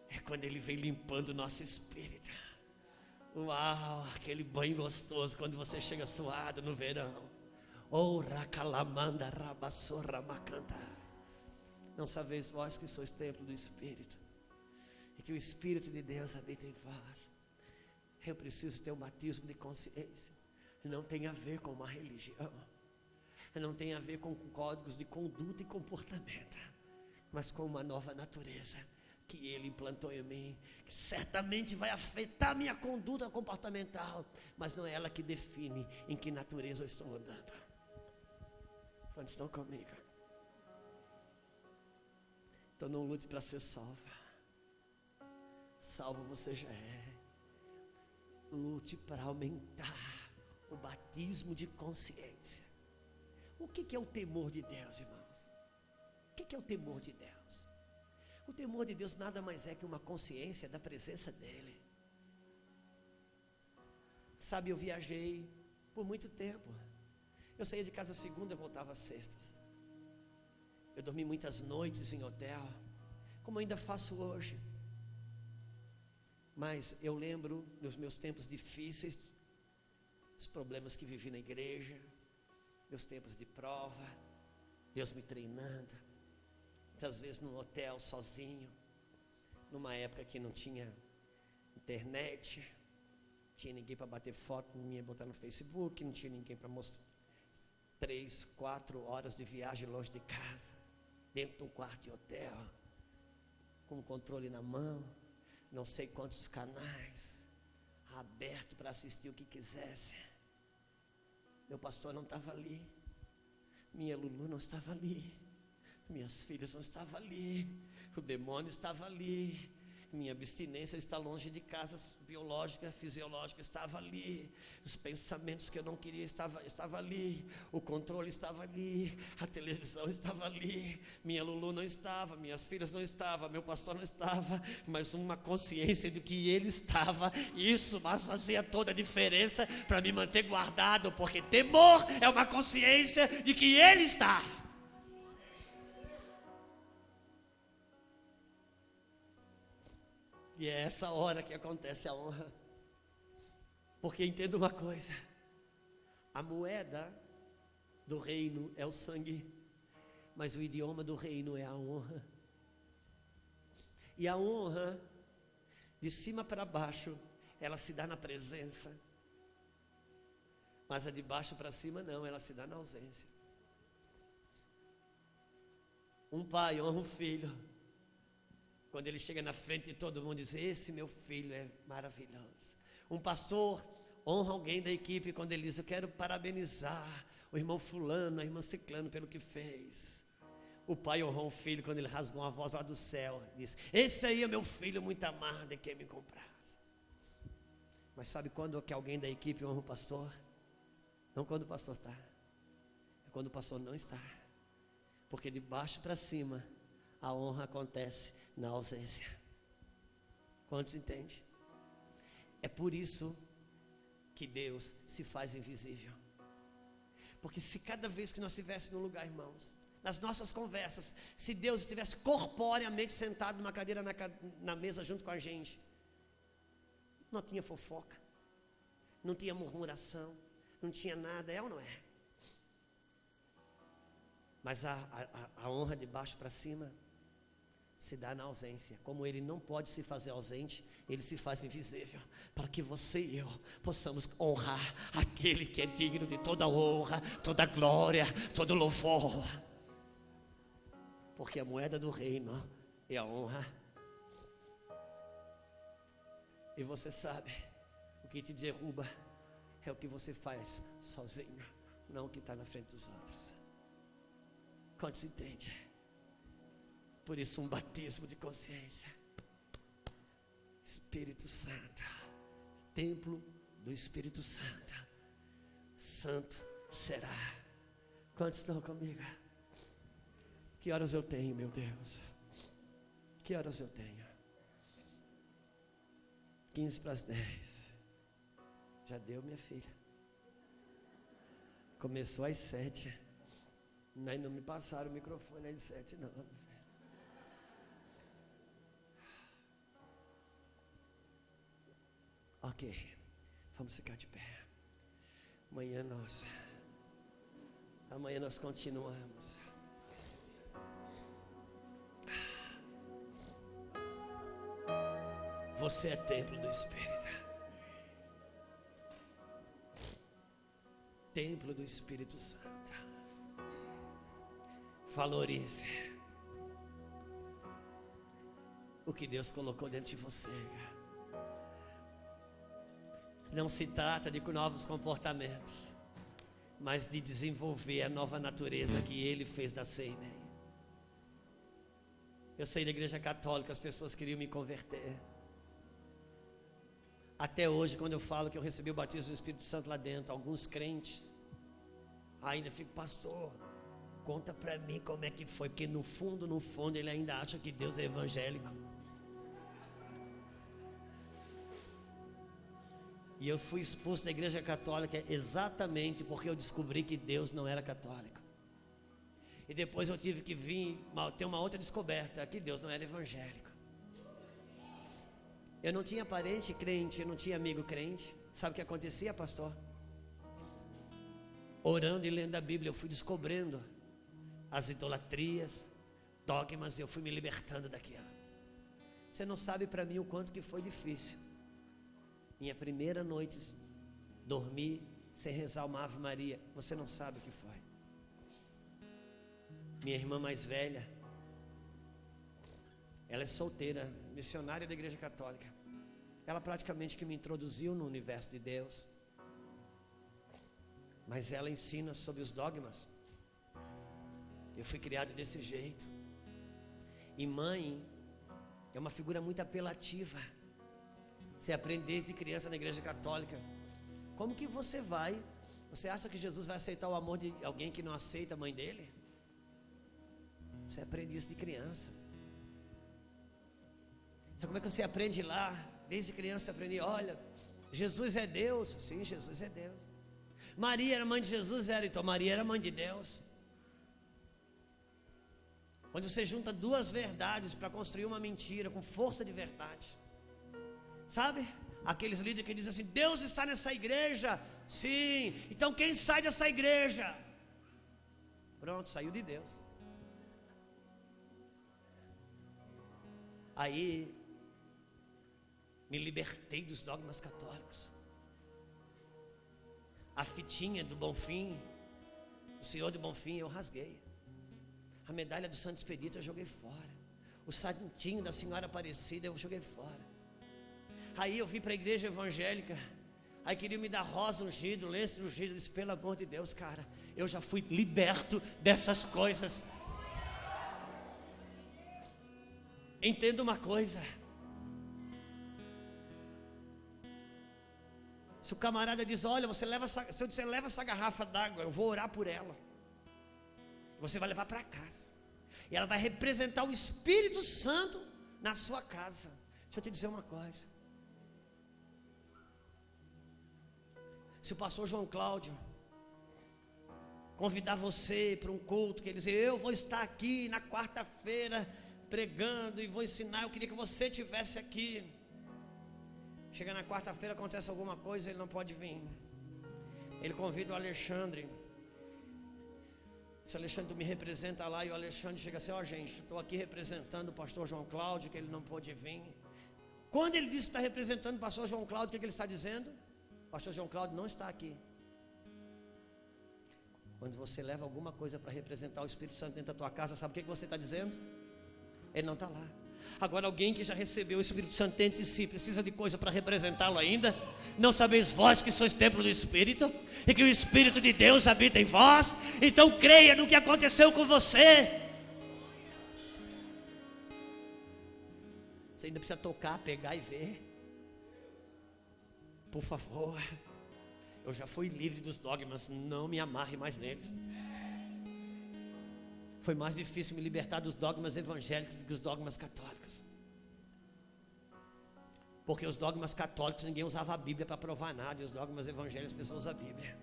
É quando Ele vem limpando o nosso espírito. Uau, aquele banho gostoso quando você chega suado no verão. Oh, racalamanda, rabassorra, macanta. Não sabeis vós que sois templo do Espírito, e que o Espírito de Deus habita em vós. Eu preciso ter um batismo de consciência. Não tem a ver com uma religião, não tem a ver com códigos de conduta e comportamento, mas com uma nova natureza que Ele implantou em mim, que certamente vai afetar minha conduta comportamental, mas não é ela que define em que natureza eu estou andando. Quantos estão comigo? Então não lute para ser salvo. Salvo você já é. Lute para aumentar o batismo de consciência. O que é o temor de Deus, irmãos? O que é o temor de Deus? O temor de Deus nada mais é que uma consciência da presença dEle. Sabe, eu viajei por muito tempo. Eu saía de casa segunda e voltava às sextas. Eu dormi muitas noites em hotel, como ainda faço hoje. Mas eu lembro dos meus tempos difíceis, os problemas que vivi na igreja, meus tempos de prova, Deus me treinando, muitas vezes no hotel sozinho, numa época que não tinha internet, não tinha ninguém para bater foto, não ia botar no Facebook, não tinha ninguém para mostrar. 3, 4 horas de viagem longe de casa, dentro de um quarto de hotel, com o controle na mão, não sei quantos canais, aberto para assistir o que quisesse. Meu pastor não estava ali, minha Lulu não estava ali, minhas filhas não estavam ali, o demônio estava ali, minha abstinência está longe de casa biológica, fisiológica, estava ali, os pensamentos que eu não queria estava ali, o controle estava ali, a televisão estava ali, minha Lulu não estava, minhas filhas não estavam, meu pastor não estava, mas uma consciência de que ele estava, isso fazia toda a diferença para me manter guardado, porque temor é uma consciência de que ele está. E é essa hora que acontece a honra. Porque entenda uma coisa: a moeda do reino é o sangue, mas o idioma do reino é a honra. E a honra, de cima para baixo, ela se dá na presença, mas a de baixo para cima não, ela se dá na ausência. Um pai honra um filho quando ele chega na frente de todo mundo e diz: esse meu filho é maravilhoso. Um pastor honra alguém da equipe quando ele diz: eu quero parabenizar o irmão fulano, a irmã ciclano pelo que fez. O pai honrou um filho quando ele rasgou uma voz lá do céu e disse: esse aí é meu filho muito amado, e quem me comprasse. Mas sabe quando que alguém da equipe honra o pastor? Não quando o pastor está, é quando o pastor não está. Porque de baixo para cima a honra acontece na ausência. Quantos entendem? É por isso que Deus se faz invisível. Porque se cada vez que nós estivéssemos no lugar, irmãos, nas nossas conversas, se Deus estivesse corporeamente sentado numa cadeira na mesa junto com a gente, não tinha fofoca, não tinha murmuração, não tinha nada, é ou não é? Mas a honra de baixo para cima se dá na ausência. Como Ele não pode se fazer ausente, Ele se faz invisível, para que você e eu possamos honrar aquele que é digno de toda honra, toda glória, todo louvor. Porque a moeda do reino é a honra. E você sabe, o que te derruba é o que você faz sozinho, não o que está na frente dos outros. Quantos entende? Por isso um batismo de consciência. Espírito Santo, templo do Espírito Santo, santo será. Quantos estão comigo? Que horas eu tenho, meu Deus? Que horas eu tenho? 15:10. Já deu, minha filha. Começou às 7. Aí não me passaram o microfone às 7, não. Ok, vamos ficar de pé. Amanhã nós continuamos. Você é templo do Espírito. Templo do Espírito Santo. Valorize o que Deus colocou dentro de você. Não se trata de novos comportamentos, mas de desenvolver a nova natureza que Ele fez da Seimei. Eu saí da igreja católica, as pessoas queriam me converter. Até hoje, quando eu falo que eu recebi o batismo do Espírito Santo lá dentro, alguns crentes ainda ficam, pastor, conta pra mim como é que foi, porque no fundo, ele ainda acha que Deus é evangélico. E eu fui expulso da igreja católica exatamente porque eu descobri que Deus não era católico. E depois eu tive que ter uma outra descoberta, que Deus não era evangélico. Eu não tinha parente crente, eu não tinha amigo crente. Sabe o que acontecia, pastor? Orando e lendo a Bíblia, eu fui descobrindo as idolatrias, dogmas, e eu fui me libertando daquilo. Você não sabe para mim o quanto que foi difícil. Minha primeira noite, dormi sem rezar uma Ave Maria. Você não sabe o que foi. Minha irmã mais velha, ela é solteira, missionária da igreja católica. Ela praticamente que me introduziu no universo de Deus. Mas ela ensina sobre os dogmas. Eu fui criado desse jeito. E mãe é uma figura muito apelativa. Você aprende desde criança na igreja católica. Como que você acha que Jesus vai aceitar o amor de alguém que não aceita a mãe dele? Você aprende isso de criança. Então como é que você aprende lá? Desde criança você aprende, olha, Jesus é Deus. Sim, Jesus é Deus. Maria era mãe de Jesus, então Maria era mãe de Deus. Quando você junta duas verdades para construir uma mentira com força de verdade. Sabe? Aqueles líderes que dizem assim, Deus está nessa igreja. Sim, então quem sai dessa igreja? Pronto, saiu de Deus. Aí me libertei dos dogmas católicos. A fitinha do Bonfim, o Senhor do Bonfim, eu rasguei. A medalha do Santo Expedito eu joguei fora. O santinho da Senhora Aparecida eu joguei fora. Aí eu vim para a igreja evangélica. Aí queriam me dar rosa ungido, lenço ungido. Eu disse, pelo amor de Deus, cara, eu já fui liberto dessas coisas. Entenda uma coisa. Se o camarada diz, olha, se eu disser, leva essa garrafa d'água, eu vou orar por ela. Você vai levar para casa. E ela vai representar o Espírito Santo na sua casa. Deixa eu te dizer uma coisa. Se o pastor João Cláudio convidar você para um culto, que ele dizer, eu vou estar aqui na quarta-feira pregando e vou ensinar, eu queria que você estivesse aqui. Chega na quarta-feira, acontece alguma coisa, ele não pode vir. Ele convida o Alexandre. Se Alexandre, tu me representa lá, e o Alexandre chega assim: ó, gente, estou aqui representando o pastor João Cláudio, que ele não pôde vir. Quando ele diz que está representando o pastor João Cláudio, o que ele está dizendo? O pastor João Cláudio não está aqui. Quando você leva alguma coisa para representar o Espírito Santo dentro da tua casa, sabe o que você está dizendo? Ele não está lá. Agora, alguém que já recebeu o Espírito Santo dentro de si, precisa de coisa para representá-lo ainda? Não sabeis vós que sois templo do Espírito, e que o Espírito de Deus habita em vós? Então creia no que aconteceu com você. Você ainda precisa tocar, pegar e ver. Por favor. Eu já fui livre dos dogmas, não me amarre mais neles. Foi mais difícil me libertar dos dogmas evangélicos do que os dogmas católicos. Porque os dogmas católicos ninguém usava a Bíblia para provar nada, e os dogmas evangélicos as pessoas usam a Bíblia.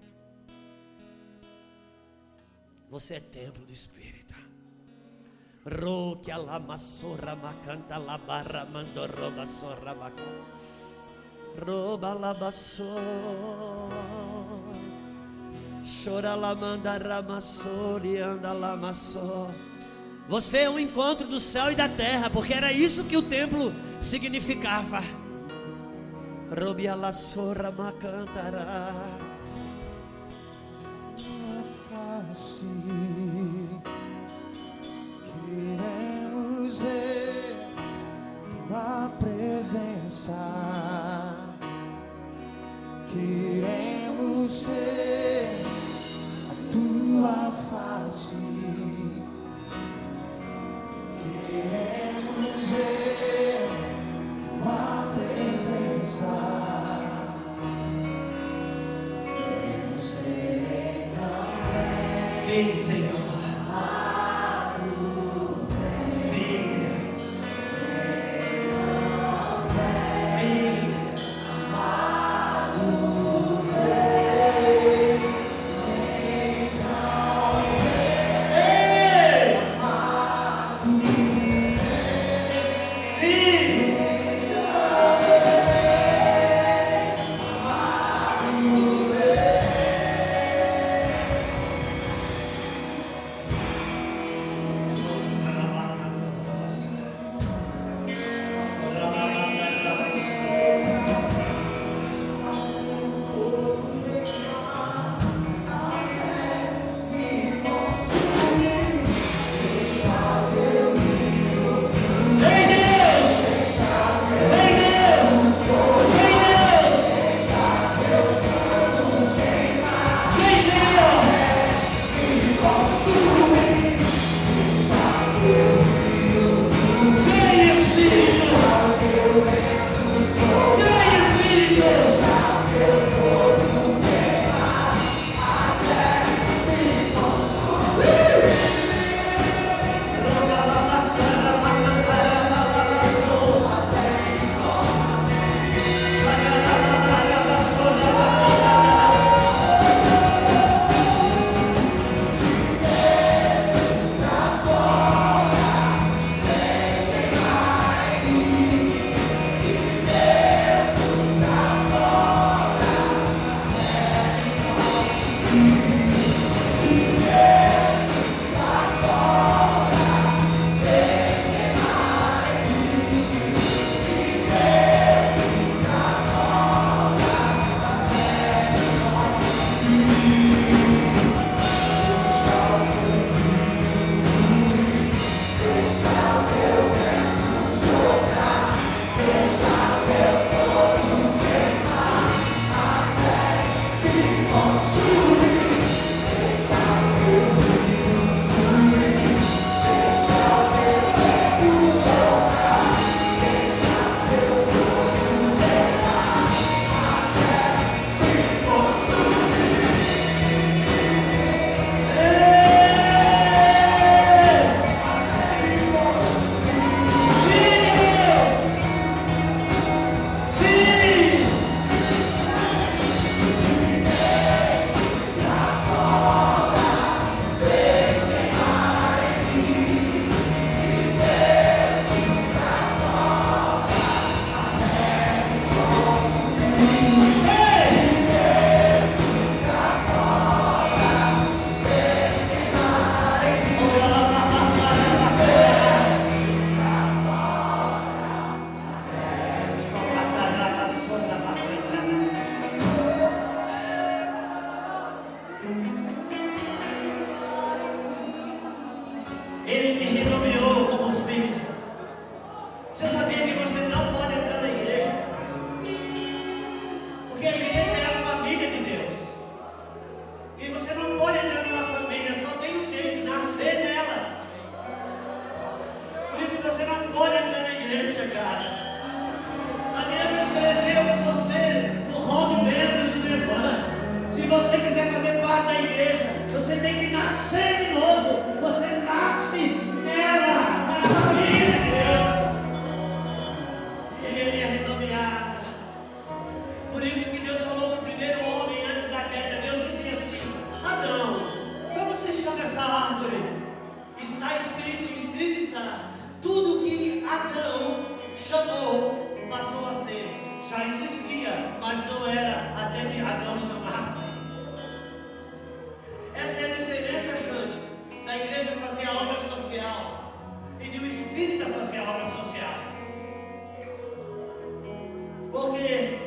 Você é templo do Espírito. Roque alamassorra macanta la barra mandoroba sorra macanta. Roba labassor, chora la manda ramassor e anda lamassor. Você é um encontro do céu e da terra, porque era isso que o templo significava. Robia la sorra macantará. Queremos ver tua presença. Queremos ter a tua face. Queremos ver tua presença. Queremos ter então. Sim, Senhor. Ele me renomeou como filho. Você sabia que você não pode entrar na igreja? Porque a igreja é a família de Deus. E você não pode entrar numa família, só tem um jeito, nascer nela. Por isso que você não pode entrar na igreja, cara. A Bíblia escreveu você no rol de membros do Nirvana. Se você quiser fazer parte da igreja, você tem que nascer de novo. Você nasce nela, na família de Deus. E ele é renomeado. Por isso que Deus falou com o primeiro homem antes da queda. Deus dizia assim: Adão, como se chama essa árvore? Está escrito está. Tudo que Adão chamou passou a ser. Já existia, mas não era até que Adão chamasse. Essa é a diferença, Xande, da igreja fazer a obra social e de um espírita fazer a obra social. Porque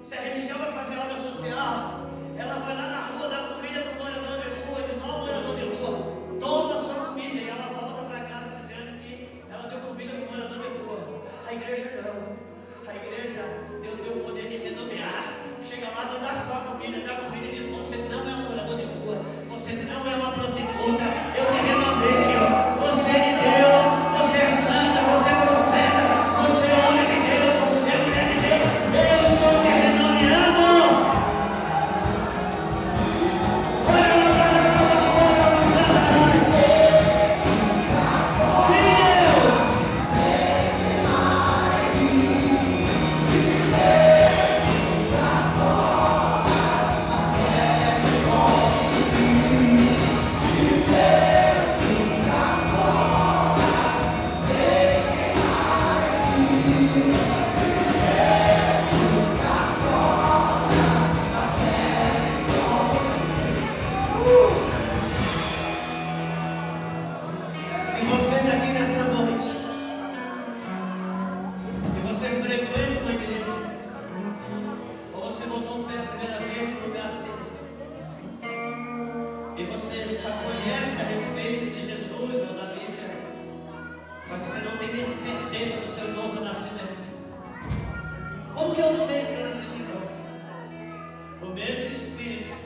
se a religião vai fazer a obra social, ela vai lá na rua dar comida para o morador de rua, diz: ó, morador de rua, toma a sua comida, e ela volta para casa dizendo que ela deu comida para o morador de rua. A igreja não. A igreja, Deus deu o poder de renomear. Chega lá, não dá só comida, dá comida e diz: você não é um morador de rua, você não é uma prostituta, eu te renomeio. Você é de Deus, você é santa, você é profeta, você é homem de Deus, você é mulher de Deus. Eu estou te renomeando. Sim, Deus. Se você está aqui nessa noite e você frequenta uma igreja, ou você botou o pé a primeira vez no lugar assim, e você já conhece a respeito de Jesus ou da Bíblia, mas você não tem nem certeza do seu novo nascimento. Como que eu sei que eu nasci de novo? O mesmo Espírito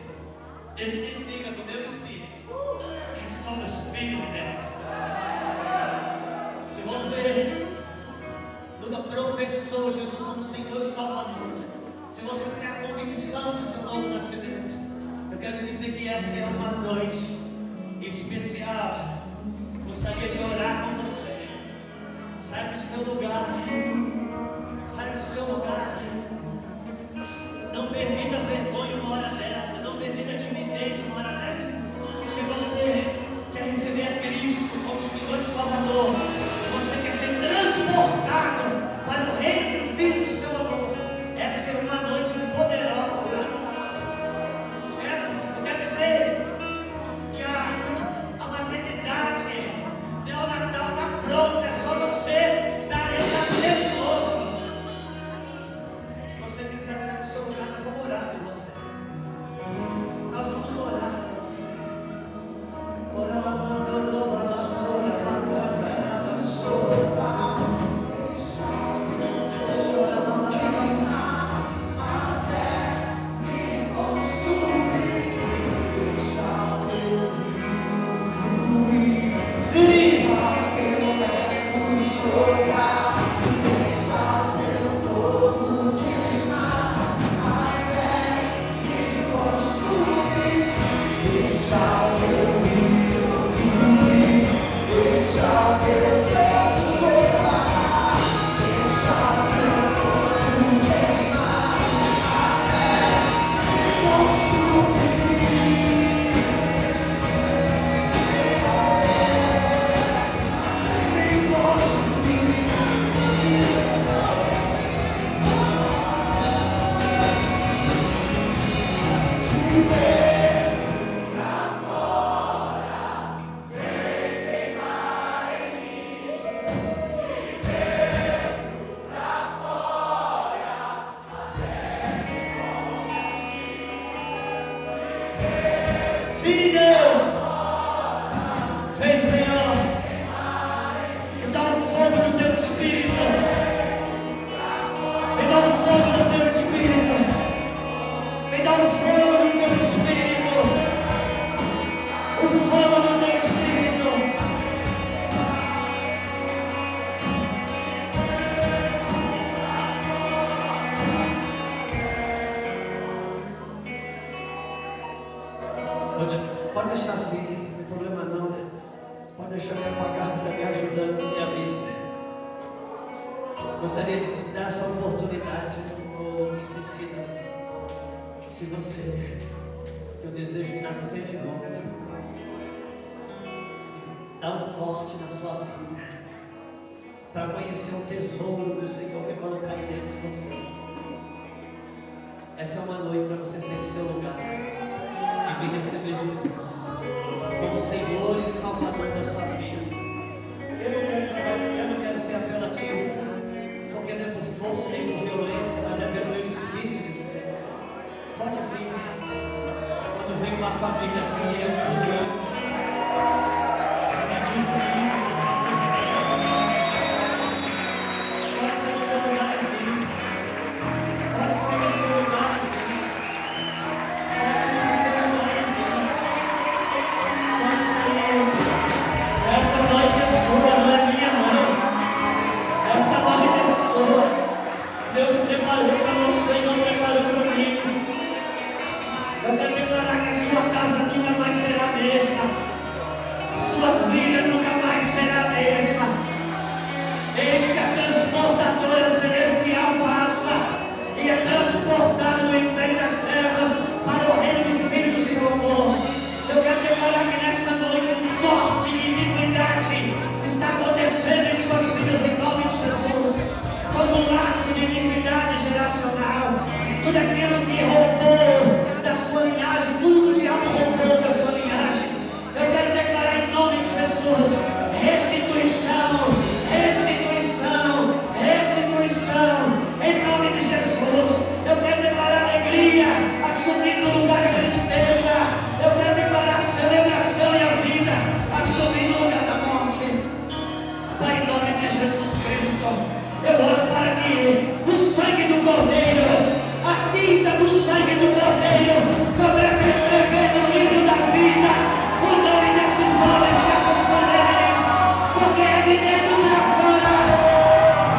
testifica com o meu Espírito que somos filhos de Deus. Se você nunca professou Jesus como Senhor e Salvador, se você tem a convicção do seu novo nascimento, eu quero te dizer que essa é uma noite especial. Gostaria de orar com você. Sai do seu lugar. Sai do seu lugar. Não permita vergonha uma hora dessa. Não permita timidez uma hora dessa. Se você quer receber a Cristo como Senhor e Salvador, você quer ser transportado para o reino do Filho do seu amor, essa é uma noite poderosa. Eu quero dizer que a maternidade, o Natal está pronto, é só você dar ele nascer de novo. Se você quiser sair do seu lugar, eu vou orar com você. Sim, Deus. Vem, Senhor. Me dá o fogo do teu Espírito. Me dá o fogo do teu Espírito. Me dá o fogo do teu Espírito. O fogo do teu Espírito. Pode deixar assim, não tem problema não. Pode deixar me apagar, está me ajudando na minha vista. Gostaria de dar essa oportunidade, não vou insistir não. Se você tem o desejo de nascer de novo, dá um corte na sua vida, para conhecer o tesouro que o Senhor quer colocar aí dentro de você. Essa é uma noite para você sair do seu lugar e vir receber Jesus como Senhor e Salvador da sua vida. Eu não quero ser apelativo, porque não é por força nem por violência, mas é pelo meu Espírito, diz o Senhor. Pode vir. Quando vem uma família assim, é muito grande. É muito lindo. Pode ser o seu lugar de vida. Pode ser o seu lugar de vida. Pode ser o seu lugar de vida. Pode ser. Esta voz é sua, não é minha, não. Esta voz é sua. Deus preparou para você e não preparou para mim. Eu quero declarar que a sua casa nunca mais será a mesma. Sua vida nunca mais será a mesma. Eis que a transportadora celestial passa e é transportada do império das trevas para o reino do Filho do seu amor. Eu quero declarar que nessa noite um corte de iniquidade está acontecendo em suas vidas em nome de Jesus. Todo laço de iniquidade geracional, tudo aquilo que roubou da sua linhagem, tudo que o diabo roubou da sua linhagem, eu quero declarar em nome de Jesus restituição, restituição, restituição, em nome de Jesus. Eu quero declarar alegria, assumir no lugar da tristeza. Eu quero declarar celebração e a vida, assumir no lugar da morte. Pai, em nome de Jesus Cristo, eu oro para que o sangue do Cordeiro, a tinta do sangue do Cordeiro, comece a escrever no livro da vida o nome desses homens, dessas mulheres, porque é de dentro para fora.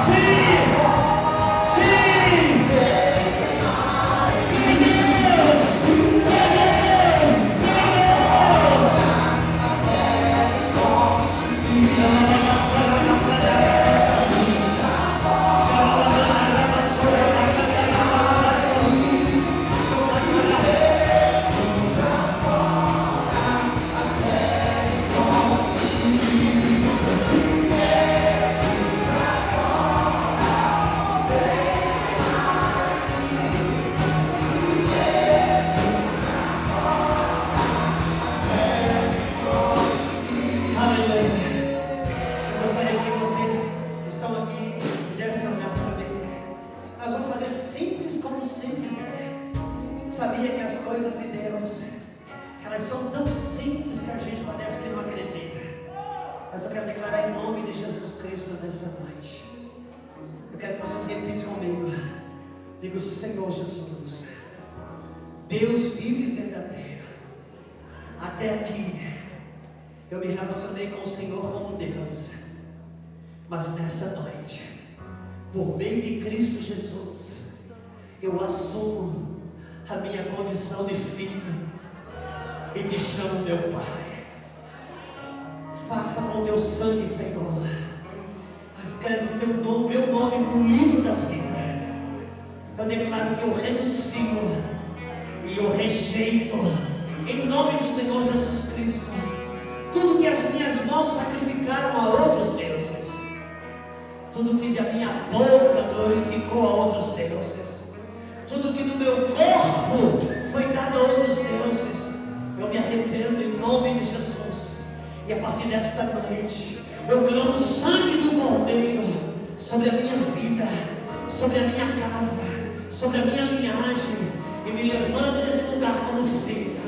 Sim, sim. Foi Deus, foi Deus, foi Deus. Sabia que as coisas de Deus, elas são tão simples que a gente parece que não acredita. Mas eu quero declarar em nome de Jesus Cristo nessa noite. Eu quero que vocês repitam comigo. Digo: Senhor Jesus, Deus vive e verdadeiro. Até aqui eu me relacionei com o Senhor como Deus, mas nessa noite, por meio de Cristo Jesus, eu assumo a minha condição de filho e te chamo meu Pai. Faça com o teu sangue, Senhor, escreve o teu nome, meu nome no livro da vida. Eu declaro que eu renuncio e eu rejeito, em nome do Senhor Jesus Cristo, tudo que as minhas mãos sacrificaram a outros deuses, tudo que da minha boca glorificou a outros deuses, tudo que no meu corpo foi dado a outros deuses. Eu me arrependo em nome de Jesus. E a partir desta noite eu clamo o sangue do Cordeiro sobre a minha vida, sobre a minha casa, sobre a minha linhagem, e me levanto desse lugar como filho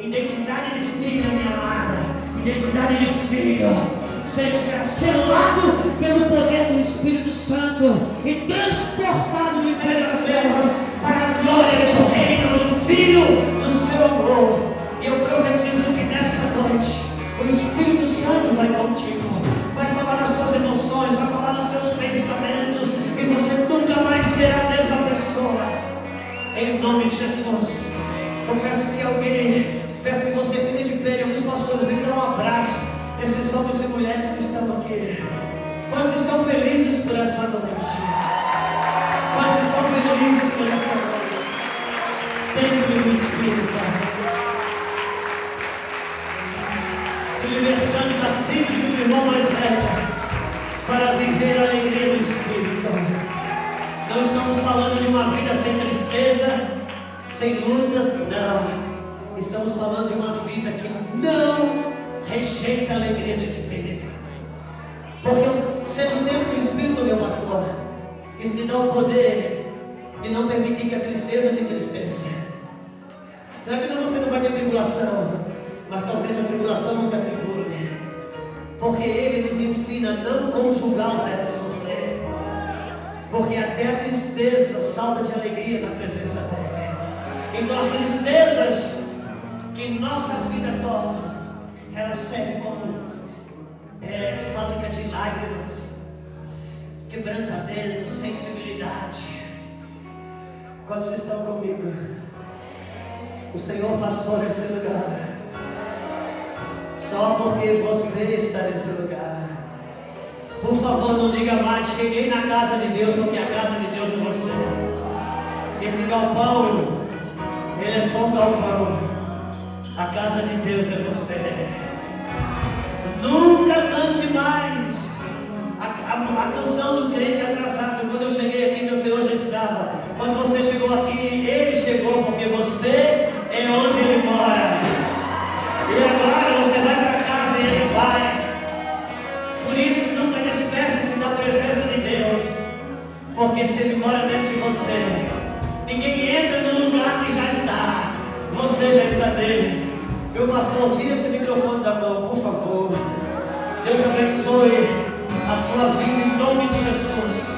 Identidade de filha, minha amada. Identidade de filho. Seja selado pelo poder do Espírito Santo e transportado do império das trevas para a glória do reino do Filho do seu amor. E eu profetizo que nessa noite o Espírito Santo vai contigo, vai falar nas tuas emoções, vai falar nos teus pensamentos, e você nunca mais será a mesma pessoa. Em nome de Jesus, eu peço que alguém, peço que você fique de pé, e alguns pastores me dão um abraço, esses homens e mulheres que estão aqui. Quantos estão felizes por essa noite? Quantos estão felizes por essa noite? Dentro do Espírito, se libertando da síndrome do irmão mais velho, para viver a alegria do Espírito. Não estamos falando de uma vida sem tristeza, sem lutas, não. Estamos falando de uma vida que não rejeita a alegria do Espírito. Porque ser do tempo do Espírito, meu pastor, isso te dá o poder de não permitir que a tristeza te entristeça. Não é que você não vai ter tribulação, mas talvez a tribulação não te atribule, porque Ele nos ensina a não conjugar o verbo sofrer, porque até a tristeza salta de alegria na presença dEle. Então as tristezas que nossa vida toca, elas servem como fábrica de lágrimas, quebrantamento, sensibilidade. Quando vocês estão comigo, o Senhor passou nesse lugar. Só porque você está nesse lugar. Por favor, não diga mais, cheguei na casa de Deus, porque a casa de Deus é você. Esse galpão, ele é só um galpão. A casa de Deus é você. Nunca cante mais a canção do crente atrasado. Quando eu cheguei aqui, meu Senhor já estava. Quando você chegou aqui, Ele chegou, porque você é onde Ele mora. E agora você vai para casa e Ele vai. Por isso, nunca despeça-se da presença de Deus, porque se Ele mora dentro de você, ninguém entra no lugar que já está. Você já está nele. Meu pastor, tira esse microfone da mão, por favor. Deus abençoe a sua vida em nome de Jesus.